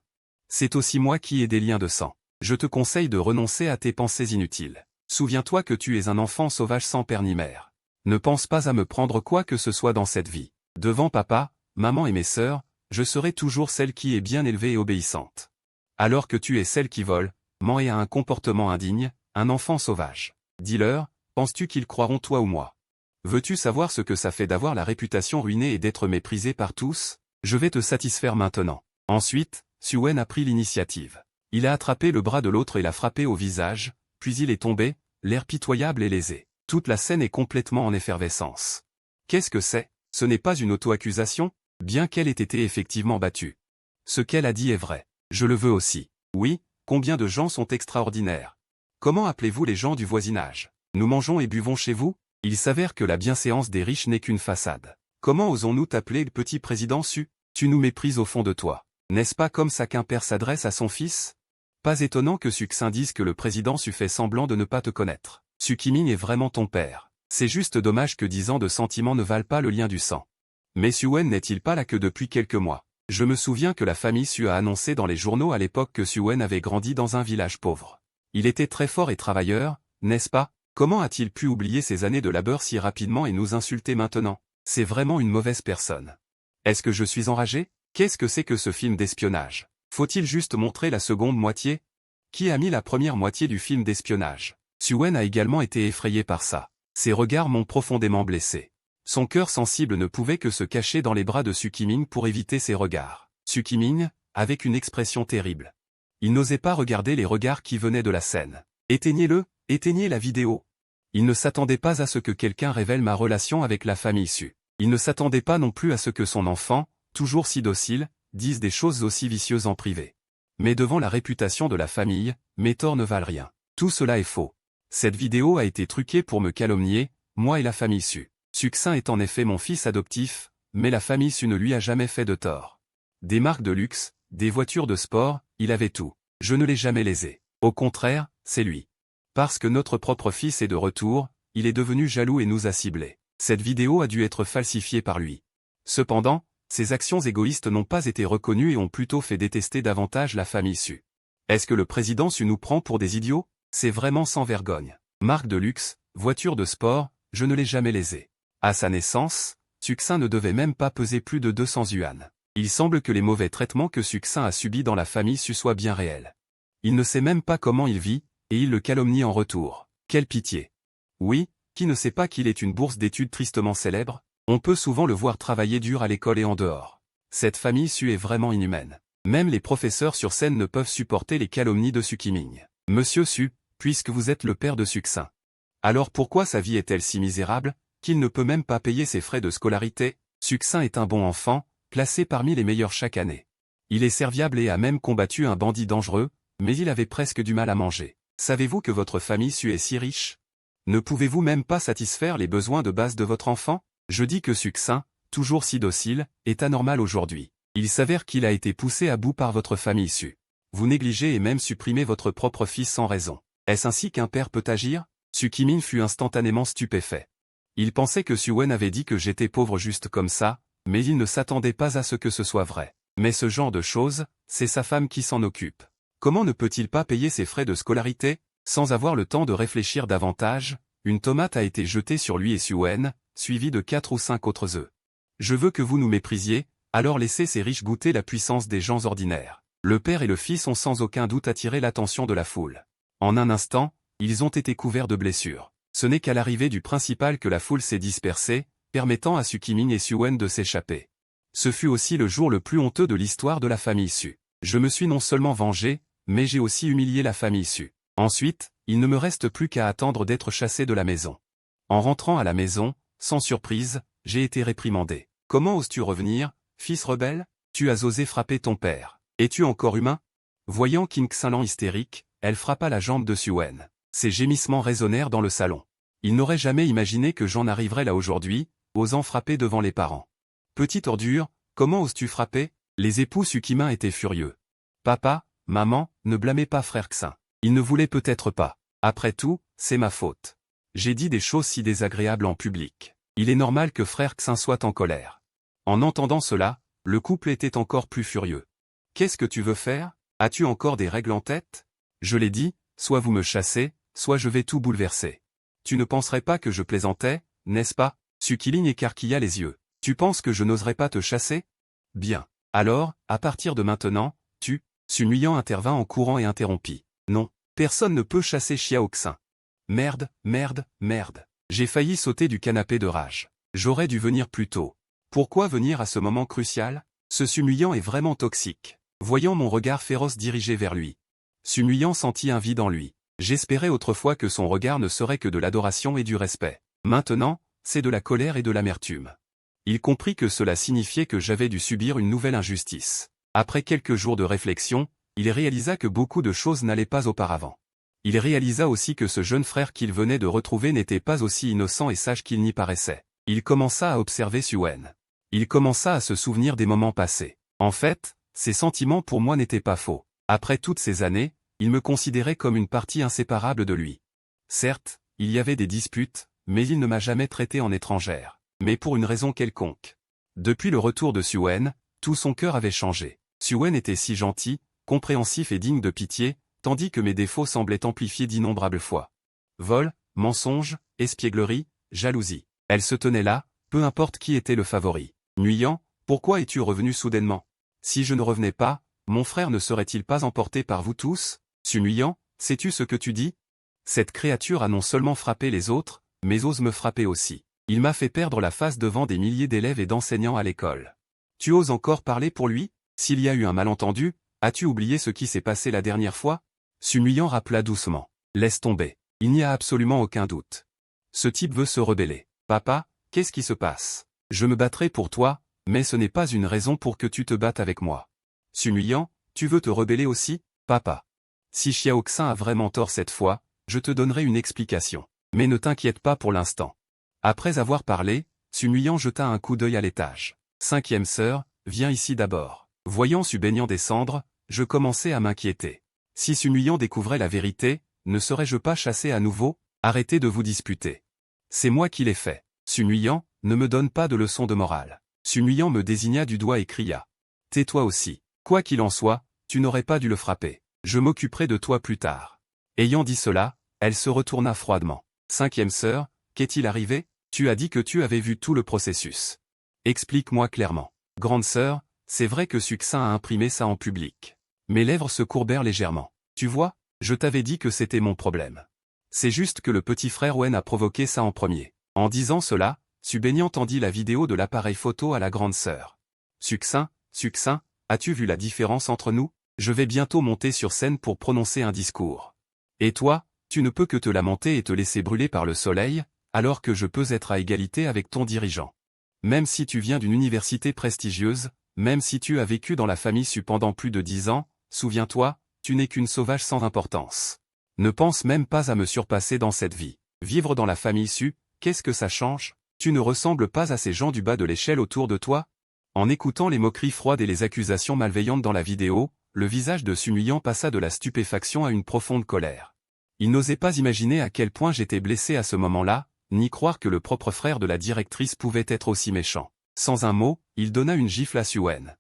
C'est aussi moi qui ai des liens de sang. Je te conseille de renoncer à tes pensées inutiles. Souviens-toi que tu es un enfant sauvage sans père ni mère. Ne pense pas à me prendre quoi que ce soit dans cette vie. Devant papa, maman et mes sœurs, je serai toujours celle qui est bien élevée et obéissante. Alors que tu es celle qui vole, ment et a un comportement indigne, un enfant sauvage. Dis-leur, penses-tu qu'ils croiront toi ou moi? Veux-tu savoir ce que ça fait d'avoir la réputation ruinée et d'être méprisé par tous? Je vais te satisfaire maintenant. Ensuite, Suen a pris l'initiative. Il a attrapé le bras de l'autre et l'a frappé au visage, puis il est tombé, l'air pitoyable et lésé. Toute la scène est complètement en effervescence. Qu'est-ce que c'est? Ce n'est pas une auto-accusation, bien qu'elle ait été effectivement battue. Ce qu'elle a dit est vrai. Je le veux aussi. Oui, combien de gens sont extraordinaires. Comment appelez-vous les gens du voisinage? Nous mangeons et buvons chez vous? Il s'avère que la bienséance des riches n'est qu'une façade. Comment osons-nous t'appeler le petit président Su? Tu nous méprises au fond de toi. N'est-ce pas comme ça qu'un père s'adresse à son fils? Pas étonnant que Succinct dise que le président Su fait semblant de ne pas te connaître. Su Kimin est vraiment ton père. C'est juste dommage que 10 ans de sentiments ne valent pas le lien du sang. Mais Suen n'est-il pas là que depuis quelques mois? Je me souviens que la famille Su a annoncé dans les journaux à l'époque que Suen avait grandi dans un village pauvre. Il était très fort et travailleur, n'est-ce pas? Comment a-t-il pu oublier ces années de labeur si rapidement et nous insulter maintenant? C'est vraiment une mauvaise personne. Est-ce que je suis enragé? Qu'est-ce que c'est que ce film d'espionnage? Faut-il juste montrer la seconde moitié? Qui a mis la première moitié du film d'espionnage? Suen a également été effrayé par ça. Ses regards m'ont profondément blessé. Son cœur sensible ne pouvait que se cacher dans les bras de Su Kimin pour éviter ses regards. Su Kimin, avec une expression terrible. Il n'osait pas regarder les regards qui venaient de la scène. Éteignez-le, éteignez la vidéo. Il ne s'attendait pas à ce que quelqu'un révèle ma relation avec la famille Su. Il ne s'attendait pas non plus à ce que son enfant, toujours si docile, dise des choses aussi vicieuses en privé. Mais devant la réputation de la famille, mes torts ne valent rien. Tout cela est faux. Cette vidéo a été truquée pour me calomnier, moi et la famille Su. Succinct est en effet mon fils adoptif, mais la famille Su ne lui a jamais fait de tort. Des marques de luxe, des voitures de sport, il avait tout. Je ne l'ai jamais lésé. Au contraire, c'est lui. Parce que notre propre fils est de retour, il est devenu jaloux et nous a ciblés. Cette vidéo a dû être falsifiée par lui. Cependant, ses actions égoïstes n'ont pas été reconnues et ont plutôt fait détester davantage la famille Su. Est-ce que le président Su nous prend pour des idiots? C'est vraiment sans vergogne. Marque de luxe, voiture de sport, je ne l'ai jamais lésé. À sa naissance, Succint ne devait même pas peser plus de 200 yuan. Il semble que les mauvais traitements que Succint a subis dans la famille Su soient bien réels. Il ne sait même pas comment il vit, et il le calomnie en retour. Quelle pitié. Oui, qui ne sait pas qu'il est une bourse d'études tristement célèbre? On peut souvent le voir travailler dur à l'école et en dehors. Cette famille Su est vraiment inhumaine. Même les professeurs sur scène ne peuvent supporter les calomnies de Su Qiming. Monsieur Su, puisque vous êtes le père de Succint. Alors pourquoi sa vie est-elle si misérable, qu'il ne peut même pas payer ses frais de scolarité? Succint est un bon enfant, classé parmi les meilleurs chaque année. Il est serviable et a même combattu un bandit dangereux, mais il avait presque du mal à manger. Savez-vous que votre famille Su est si riche? Ne pouvez-vous même pas satisfaire les besoins de base de votre enfant? Je dis que Succint, toujours si docile, est anormal aujourd'hui. Il s'avère qu'il a été poussé à bout par votre famille Su. Vous négligez et même supprimez votre propre fils sans raison. Est-ce ainsi qu'un père peut agir? Su Qiming fut instantanément stupéfait. Il pensait que Su Wen avait dit que j'étais pauvre juste comme ça, mais il ne s'attendait pas à ce que ce soit vrai. Mais ce genre de choses, c'est sa femme qui s'en occupe. Comment ne peut-il pas payer ses frais de scolarité? Sans avoir le temps de réfléchir davantage, une tomate a été jetée sur lui et Su Wen, suivie de 4 ou 5 autres œufs. Je veux que vous nous méprisiez, alors laissez ces riches goûter la puissance des gens ordinaires. Le père et le fils ont sans aucun doute attiré l'attention de la foule. En un instant, ils ont été couverts de blessures. Ce n'est qu'à l'arrivée du principal que la foule s'est dispersée, permettant à Su Qiming et Su Wen de s'échapper. Ce fut aussi le jour le plus honteux de l'histoire de la famille Su. Je me suis non seulement vengé, mais j'ai aussi humilié la famille Su. Ensuite, il ne me reste plus qu'à attendre d'être chassé de la maison. En rentrant à la maison, sans surprise, j'ai été réprimandé. Comment oses-tu revenir, fils rebelle? Tu as osé frapper ton père. Es-tu encore humain? Voyant King Xinlan hystérique, elle frappa la jambe de Su Wen. Ses gémissements résonnèrent dans le salon. Il n'aurait jamais imaginé que j'en arriverais là aujourd'hui, osant frapper devant les parents. Petite ordure, comment oses-tu frapper? Les époux Su Qiming étaient furieux. Papa, maman, ne blâmez pas frère Xin. Il ne voulait peut-être pas. Après tout, c'est ma faute. J'ai dit des choses si désagréables en public. Il est normal que frère Xin soit en colère. En entendant cela, le couple était encore plus furieux. Qu'est-ce que tu veux faire? As-tu encore des règles en tête? Je l'ai dit, soit vous me chassez, soit je vais tout bouleverser. Tu ne penserais pas que je plaisantais, n'est-ce pas? Su Qiming écarquilla les yeux. Tu penses que je n'oserais pas te chasser? Bien. Alors, à partir de maintenant, Su Nuyan intervint en courant et interrompit. Non, personne ne peut chasser Xiao Xin. Merde, merde, merde. J'ai failli sauter du canapé de rage. J'aurais dû venir plus tôt. Pourquoi venir à ce moment crucial? Ce Su Nuyan est vraiment toxique. Voyant mon regard féroce dirigé vers lui, Su Nuyan sentit un vide en lui. J'espérais autrefois que son regard ne serait que de l'adoration et du respect. Maintenant, c'est de la colère et de l'amertume. Il comprit que cela signifiait que j'avais dû subir une nouvelle injustice. Après quelques jours de réflexion, il réalisa que beaucoup de choses n'allaient pas auparavant. Il réalisa aussi que ce jeune frère qu'il venait de retrouver n'était pas aussi innocent et sage qu'il n'y paraissait. Il commença à observer Su Wen. Il commença à se souvenir des moments passés. En fait, ses sentiments pour moi n'étaient pas faux. Après toutes ces années, il me considérait comme une partie inséparable de lui. Certes, il y avait des disputes, mais il ne m'a jamais traité en étrangère. Mais pour une raison quelconque. Depuis le retour de Su Wen, tout son cœur avait changé. Su Wen était si gentil, compréhensif et digne de pitié, tandis que mes défauts semblaient amplifiés d'innombrables fois. Vol, mensonge, espièglerie, jalousie. Elle se tenait là, peu importe qui était le favori. Nuyan, pourquoi es-tu revenu soudainement? Si je ne revenais pas, mon frère ne serait-il pas emporté par vous tous? Su Nuyan, sais-tu ce que tu dis? Cette créature a non seulement frappé les autres, mais ose me frapper aussi. Il m'a fait perdre la face devant des milliers d'élèves et d'enseignants à l'école. Tu oses encore parler pour lui? S'il y a eu un malentendu, as-tu oublié ce qui s'est passé la dernière fois? Su Nuyan rappela doucement. Laisse tomber. Il n'y a absolument aucun doute. Ce type veut se rebeller. Papa, qu'est-ce qui se passe? Je me battrai pour toi, mais ce n'est pas une raison pour que tu te battes avec moi. Su Nuyan, tu veux te rebeller aussi? Papa. Si Xiao Xin a vraiment tort cette fois, je te donnerai une explication. Mais ne t'inquiète pas pour l'instant. Après avoir parlé, Su Nuyan jeta un coup d'œil à l'étage. 5e sœur, viens ici d'abord. Voyant Su baignant descendre, je commençais à m'inquiéter. Si Su Nuyan découvrait la vérité, ne serais-je pas chassé à nouveau? Arrêtez de vous disputer. C'est moi qui l'ai fait. Su Nuyan, ne me donne pas de leçons de morale. Su Nuyan me désigna du doigt et cria. Tais-toi aussi. Quoi qu'il en soit, tu n'aurais pas dû le frapper. Je m'occuperai de toi plus tard. Ayant dit cela, elle se retourna froidement. Cinquième sœur, qu'est-il arrivé? Tu as dit que tu avais vu tout le processus. Explique-moi clairement. Grande sœur, c'est vrai que Succinct a imprimé ça en public. Mes lèvres se courbèrent légèrement. Tu vois, je t'avais dit que c'était mon problème. C'est juste que le petit frère Wen a provoqué ça en premier. En disant cela, Subenyan tendit la vidéo de l'appareil photo à la grande sœur. Succinct, as-tu vu la différence entre nous? Je vais bientôt monter sur scène pour prononcer un discours. Et toi, tu ne peux que te lamenter et te laisser brûler par le soleil, alors que je peux être à égalité avec ton dirigeant. Même si tu viens d'une université prestigieuse, même si tu as vécu dans la famille Su pendant plus de 10 ans, souviens-toi, tu n'es qu'une sauvage sans importance. Ne pense même pas à me surpasser dans cette vie. Vivre dans la famille Su, qu'est-ce que ça change? Tu ne ressembles pas à ces gens du bas de l'échelle autour de toi? En écoutant les moqueries froides et les accusations malveillantes dans la vidéo, le visage de Sumuyan passa de la stupéfaction à une profonde colère. Il n'osait pas imaginer à quel point j'étais blessé à ce moment-là, ni croire que le propre frère de la directrice pouvait être aussi méchant. Sans un mot, il donna une gifle à Suen.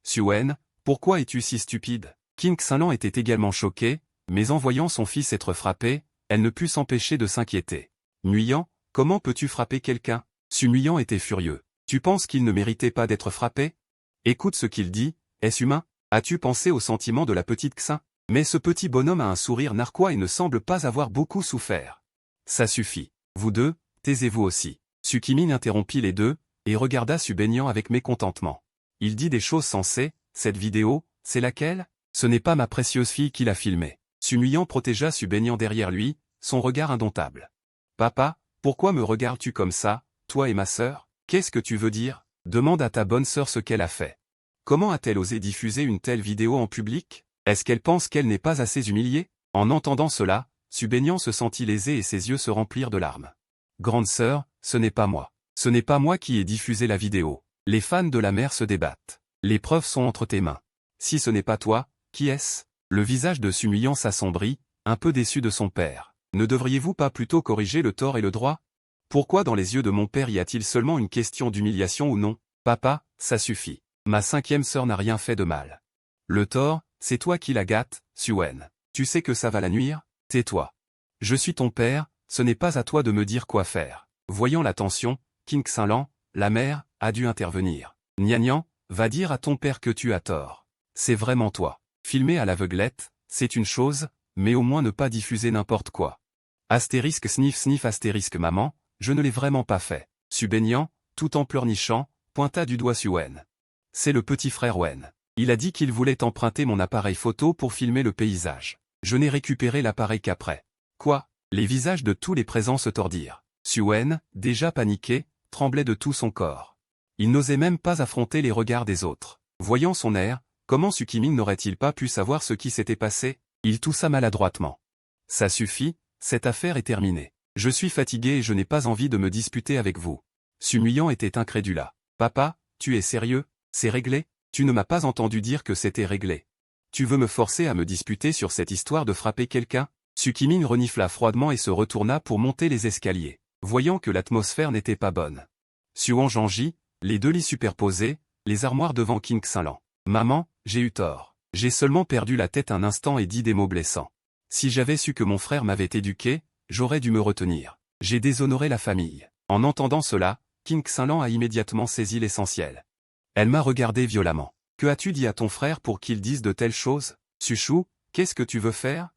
Suen, pourquoi es-tu si stupide? King Xinlan était également choquée, mais en voyant son fils être frappé, elle ne put s'empêcher de s'inquiéter. Nuyan, comment peux-tu frapper quelqu'un? Sumuyan était furieux. Tu penses qu'il ne méritait pas d'être frappé? Écoute ce qu'il dit, est-ce humain? As-tu pensé aux sentiments de la petite Xin? Mais ce petit bonhomme a un sourire narquois et ne semble pas avoir beaucoup souffert. Ça suffit. Vous deux, taisez-vous aussi. Sukimin interrompit les deux, et regarda Subenyan avec mécontentement. Il dit des choses sensées, cette vidéo, c'est laquelle? Ce n'est pas ma précieuse fille qui l'a filmée. Sumuyan protégea Subenyan derrière lui, son regard indomptable. Papa, pourquoi me regardes-tu comme ça, toi et ma sœur? Qu'est-ce que tu veux dire? Demande à ta bonne sœur ce qu'elle a fait. Comment a-t-elle osé diffuser une telle vidéo en public? Est-ce qu'elle pense qu'elle n'est pas assez humiliée? En entendant cela, Subenyan se sentit lésé et ses yeux se remplirent de larmes. Grande sœur, ce n'est pas moi. Ce n'est pas moi qui ai diffusé la vidéo. Les fans de la mère se débattent. Les preuves sont entre tes mains. Si ce n'est pas toi, qui est-ce? Le visage de Sumuyan s'assombrit, un peu déçu de son père. Ne devriez-vous pas plutôt corriger le tort et le droit? Pourquoi dans les yeux de mon père y a-t-il seulement une question d'humiliation ou non? Papa, ça suffit. Ma cinquième sœur n'a rien fait de mal. Le tort, c'est toi qui la gâtes, Suen. Tu sais que ça va la nuire? Tais-toi. Je suis ton père, ce n'est pas à toi de me dire quoi faire. Voyant la tension, King Xinlan, la mère, a dû intervenir. Nian, va dire à ton père que tu as tort. C'est vraiment toi. Filmer à l'aveuglette, c'est une chose, mais au moins ne pas diffuser n'importe quoi. Astérisque sniff astérisque maman, je ne l'ai vraiment pas fait. Subenyan, tout en pleurnichant, pointa du doigt Suen. C'est le petit frère Wen. Il a dit qu'il voulait emprunter mon appareil photo pour filmer le paysage. Je n'ai récupéré l'appareil qu'après. Quoi? Les visages de tous les présents se tordirent. Suen, déjà paniqué, tremblait de tout son corps. Il n'osait même pas affronter les regards des autres. Voyant son air, comment Sukimin n'aurait-il pas pu savoir ce qui s'était passé? Il toussa maladroitement. Ça suffit, cette affaire est terminée. Je suis fatigué et je n'ai pas envie de me disputer avec vous. Sumuyan était incrédula. Papa, tu es sérieux? C'est réglé? Tu ne m'as pas entendu dire que c'était réglé. Tu veux me forcer à me disputer sur cette histoire de frapper quelqu'un? Sukimin renifla froidement et se retourna pour monter les escaliers, voyant que l'atmosphère n'était pas bonne. Suan Janji, les deux lits superposés, les armoires devant King Xinlan. Maman, j'ai eu tort. J'ai seulement perdu la tête un instant et dit des mots blessants. Si j'avais su que mon frère m'avait éduqué, j'aurais dû me retenir. J'ai déshonoré la famille. En entendant cela, King Xinlan a immédiatement saisi l'essentiel. Elle m'a regardé violemment. Que as-tu dit à ton frère pour qu'il dise de telles choses? Suchou, qu'est-ce que tu veux faire?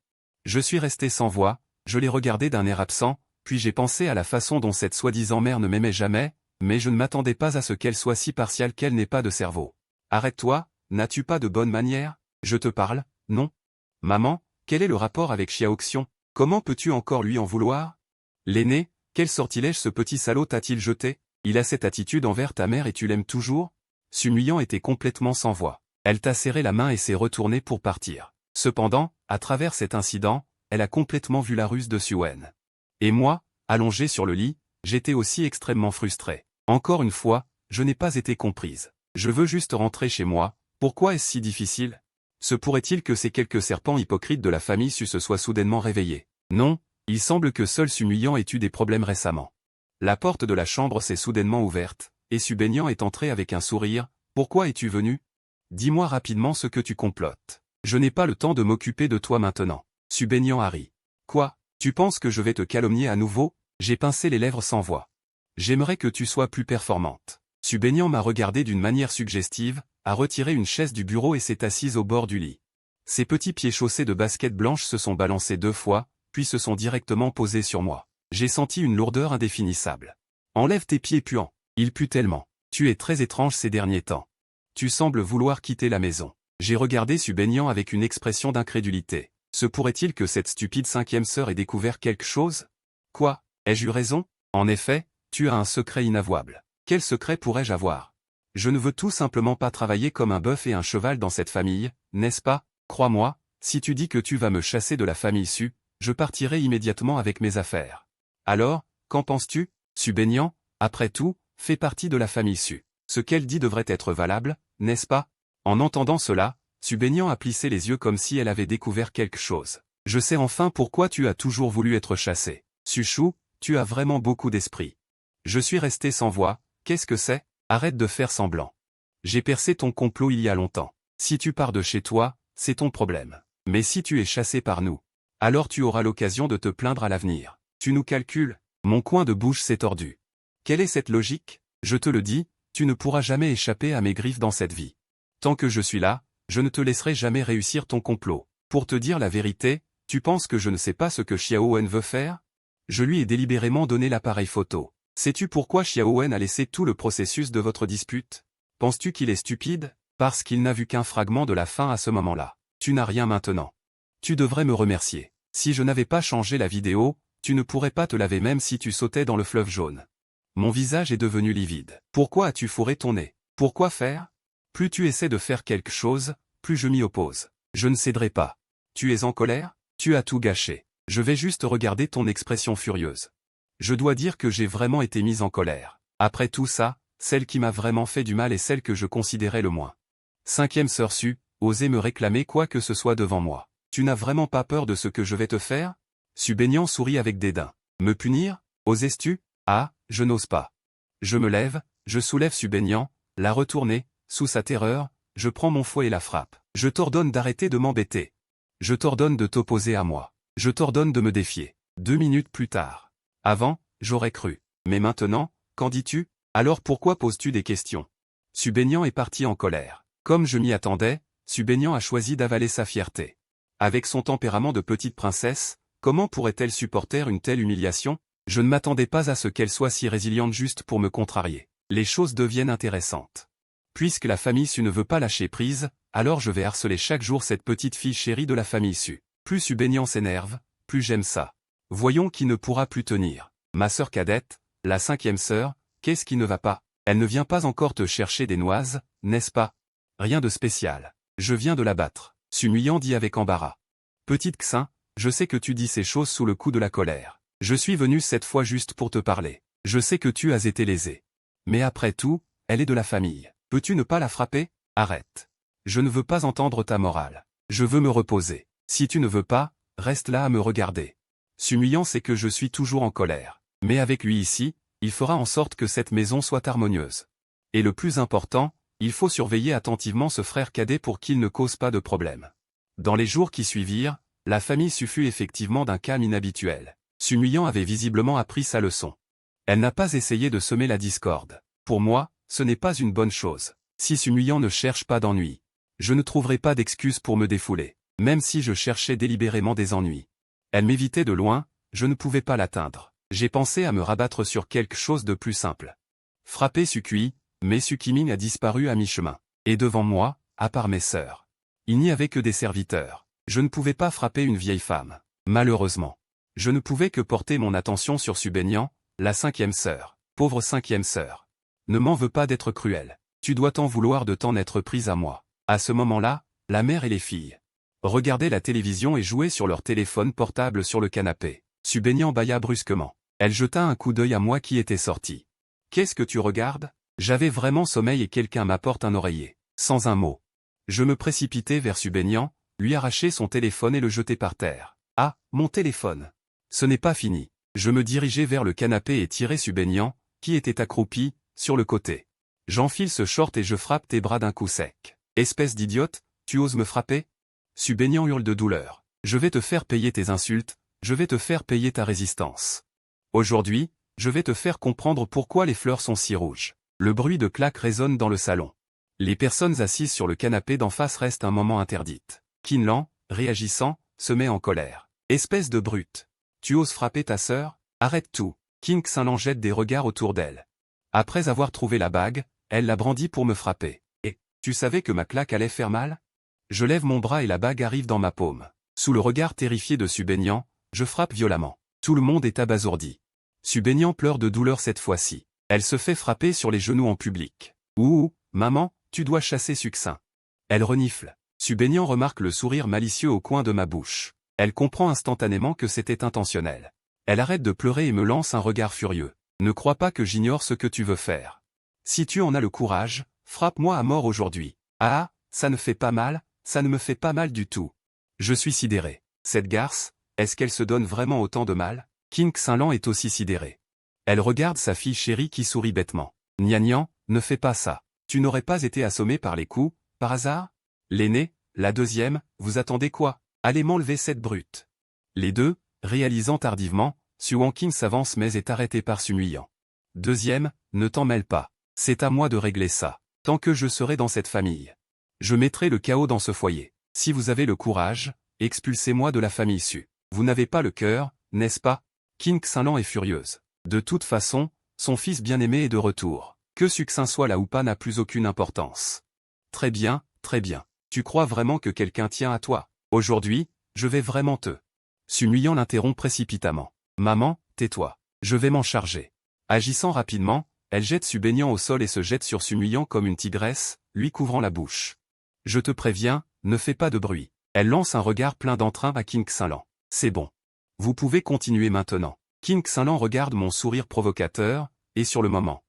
Je suis resté sans voix, je l'ai regardé d'un air absent, puis j'ai pensé à la façon dont cette soi-disant mère ne m'aimait jamais, mais je ne m'attendais pas à ce qu'elle soit si partiale qu'elle n'ait pas de cerveau. Arrête-toi, n'as-tu pas de bonne manière? Je te parle, non? Maman, quel est le rapport avec Xiaoxian? Comment peux-tu encore lui en vouloir? L'aîné, quel sortilège ce petit salaud t'a-t-il jeté? Il a cette attitude envers ta mère et tu l'aimes toujours? Sumuyan était complètement sans voix. Elle t'a serré la main et s'est retournée pour partir. Cependant, à travers cet incident, elle a complètement vu la ruse de Suen. Et moi, allongé sur le lit, j'étais aussi extrêmement frustré. Encore une fois, je n'ai pas été comprise. Je veux juste rentrer chez moi, pourquoi est-ce si difficile? Se pourrait-il que ces quelques serpents hypocrites de la famille Su se soient soudainement réveillés? Non, il semble que seul Sumuyan ait eu des problèmes récemment. La porte de la chambre s'est soudainement ouverte, et Subenyan est entré avec un sourire. Pourquoi es-tu venu? Dis-moi rapidement ce que tu complotes. Je n'ai pas le temps de m'occuper de toi maintenant. Subenyan a ri. Quoi? Tu penses que je vais te calomnier à nouveau? J'ai pincé les lèvres sans voix. J'aimerais que tu sois plus performante. Subaignant m'a regardé d'une manière suggestive, a retiré une chaise du bureau et s'est assise au bord du lit. Ses petits pieds chaussés de baskets blanches se sont balancés 2 fois, puis se sont directement posés sur moi. J'ai senti une lourdeur indéfinissable. Enlève tes pieds puants. Ils puent tellement. Tu es très étrange ces derniers temps. Tu sembles vouloir quitter la maison. J'ai regardé Subaignant avec une expression d'incrédulité. Se pourrait-il que cette stupide 5e sœur ait découvert quelque chose? Quoi? Ai-je eu raison? En effet, tu as un secret inavouable. Quel secret pourrais-je avoir? Je ne veux tout simplement pas travailler comme un bœuf et un cheval dans cette famille, n'est-ce pas? Crois-moi, si tu dis que tu vas me chasser de la famille Su, je partirai immédiatement avec mes affaires. Alors, qu'en penses-tu? Subaignant, après tout, fait partie de la famille Su. Ce qu'elle dit devrait être valable, n'est-ce pas? En entendant cela, Subaignant a plissé les yeux comme si elle avait découvert quelque chose. Je sais enfin pourquoi tu as toujours voulu être chassé. Suchou, tu as vraiment beaucoup d'esprit. Je suis resté sans voix. Qu'est-ce que c'est? Arrête de faire semblant. J'ai percé ton complot il y a longtemps. Si tu pars de chez toi, c'est ton problème. Mais si tu es chassé par nous, alors tu auras l'occasion de te plaindre à l'avenir. Tu nous calcules? Mon coin de bouche s'est tordu. Quelle est cette logique? Je te le dis, tu ne pourras jamais échapper à mes griffes dans cette vie. Tant que je suis là, je ne te laisserai jamais réussir ton complot. Pour te dire la vérité, tu penses que je ne sais pas ce que Xiaowen veut faire? Je lui ai délibérément donné l'appareil photo. Sais-tu pourquoi Xiaowen a laissé tout le processus de votre dispute? Penses-tu qu'il est stupide? Parce qu'il n'a vu qu'un fragment de la fin à ce moment-là. Tu n'as rien maintenant. Tu devrais me remercier. Si je n'avais pas changé la vidéo, tu ne pourrais pas te laver même si tu sautais dans le fleuve jaune. Mon visage est devenu livide. Pourquoi as-tu fourré ton nez? Pourquoi faire? Plus tu essaies de faire quelque chose, plus je m'y oppose. Je ne céderai pas. Tu es en colère? Tu as tout gâché. Je vais juste regarder ton expression furieuse. Je dois dire que j'ai vraiment été mise en colère. Après tout ça, celle qui m'a vraiment fait du mal est celle que je considérais le moins. 5e sœur Su, oser me réclamer quoi que ce soit devant moi. Tu n'as vraiment pas peur de ce que je vais te faire? Subaignant sourit avec dédain. Me punir? Oses-tu? Ah, je n'ose pas. Je me lève, je soulève Subaignant, la retourner, sous sa terreur, je prends mon fouet et la frappe. Je t'ordonne d'arrêter de m'embêter. Je t'ordonne de t'opposer à moi. Je t'ordonne de me défier. 2 minutes plus tard. Avant, j'aurais cru. Mais maintenant, qu'en dis-tu? Alors pourquoi poses-tu des questions? Subaignant est parti en colère. Comme je m'y attendais, Subaignant a choisi d'avaler sa fierté. Avec son tempérament de petite princesse, comment pourrait-elle supporter une telle humiliation? Je ne m'attendais pas à ce qu'elle soit si résiliente juste pour me contrarier. Les choses deviennent intéressantes. Puisque la famille Su ne veut pas lâcher prise, alors je vais harceler chaque jour cette petite fille chérie de la famille Su. Plus Subaignant s'énerve, plus j'aime ça. Voyons qui ne pourra plus tenir. Ma sœur cadette, la 5e sœur, qu'est-ce qui ne va pas? Elle ne vient pas encore te chercher des noises, n'est-ce pas? Rien de spécial. Je viens de la battre. Subaignant dit avec embarras. Petite Xin, je sais que tu dis ces choses sous le coup de la colère. Je suis venu cette fois juste pour te parler. Je sais que tu as été lésée. Mais après tout, elle est de la famille. Peux-tu ne pas la frapper? Arrête. Je ne veux pas entendre ta morale. Je veux me reposer. Si tu ne veux pas, reste là à me regarder. Subaignant sait que je suis toujours en colère. Mais avec lui ici, il fera en sorte que cette maison soit harmonieuse. Et le plus important, il faut surveiller attentivement ce frère cadet pour qu'il ne cause pas de problème. Dans les jours qui suivirent, la famille Su fut effectivement d'un calme inhabituel. Subaignant avait visiblement appris sa leçon. Elle n'a pas essayé de semer la discorde. Pour moi, ce n'est pas une bonne chose. Si Subaignant ne cherche pas d'ennui, je ne trouverai pas d'excuse pour me défouler, même si je cherchais délibérément des ennuis. Elle m'évitait de loin, je ne pouvais pas l'atteindre. J'ai pensé à me rabattre sur quelque chose de plus simple. Frapper Sukui, mais Sukimin a disparu à mi-chemin. Et devant moi, à part mes sœurs, il n'y avait que des serviteurs. Je ne pouvais pas frapper une vieille femme. Malheureusement. Je ne pouvais que porter mon attention sur Subaignant, la 5e sœur. Pauvre 5e sœur. Ne m'en veux pas d'être cruel. Tu dois t'en vouloir de t'en être prise à moi. À ce moment-là, la mère et les filles regardaient la télévision et jouaient sur leur téléphone portable sur le canapé. Subaignant bâilla brusquement. Elle jeta un coup d'œil à moi qui était sorti. Qu'est-ce que tu regardes? J'avais vraiment sommeil et quelqu'un m'apporte un oreiller. Sans un mot. Je me précipitai vers Subaignant, lui arracher son téléphone et le jeter par terre. Ah, mon téléphone. Ce n'est pas fini. Je me dirigeai vers le canapé et tirai Subaignant, qui était accroupi, sur le côté. J'enfile ce short et je frappe tes bras d'un coup sec. Espèce d'idiote, tu oses me frapper? Subaignant hurle de douleur. Je vais te faire payer tes insultes, je vais te faire payer ta résistance. Aujourd'hui, je vais te faire comprendre pourquoi les fleurs sont si rouges. Le bruit de claques résonne dans le salon. Les personnes assises sur le canapé d'en face restent un moment interdites. Quinlan, réagissant, se met en colère. Espèce de brute. Tu oses frapper ta sœur? Arrête tout. King Xinlan jette des regards autour d'elle. Après avoir trouvé la bague, elle la brandit pour me frapper. Et, tu savais que ma claque allait faire mal? Je lève mon bras et la bague arrive dans ma paume. Sous le regard terrifié de Subaignan, je frappe violemment. Tout le monde est abasourdi. Subaignan pleure de douleur cette fois-ci. Elle se fait frapper sur les genoux en public. Ouh, maman, tu dois chasser Succinct. Elle renifle. Subaignan remarque le sourire malicieux au coin de ma bouche. Elle comprend instantanément que c'était intentionnel. Elle arrête de pleurer et me lance un regard furieux. Ne crois pas que j'ignore ce que tu veux faire. Si tu en as le courage, frappe-moi à mort aujourd'hui. Ah, ça ne fait pas mal, ça ne me fait pas mal du tout. Je suis sidéré. Cette garce, est-ce qu'elle se donne vraiment autant de mal? King Xinlan est aussi sidéré. Elle regarde sa fille chérie qui sourit bêtement. Nian, ne fais pas ça. Tu n'aurais pas été assommé par les coups, par hasard? L'aînée, la deuxième, vous attendez quoi? Allez m'enlever cette brute. Les deux, réalisant tardivement, Su Wanqing s'avance mais est arrêté par Su Nuyan. Deuxième, ne t'en mêle pas. C'est à moi de régler ça. Tant que je serai dans cette famille. Je mettrai le chaos dans ce foyer. Si vous avez le courage, expulsez-moi de la famille Su. Vous n'avez pas le cœur, n'est-ce pas? King Xinlan est furieuse. De toute façon, son fils bien-aimé est de retour. Que Succinct soit là ou pas n'a plus aucune importance. Très bien, très bien. Tu crois vraiment que quelqu'un tient à toi? Aujourd'hui, je vais vraiment te... Su Nuyan l'interrompt précipitamment. Maman, tais-toi. Je vais m'en charger. Agissant rapidement, elle jette Subaignan au sol et se jette sur Su Nuyan comme une tigresse, lui couvrant la bouche. Je te préviens, ne fais pas de bruit. Elle lance un regard plein d'entrain à King Xinlan. C'est bon. Vous pouvez continuer maintenant. King Xinlan regarde mon sourire provocateur, et sur le moment,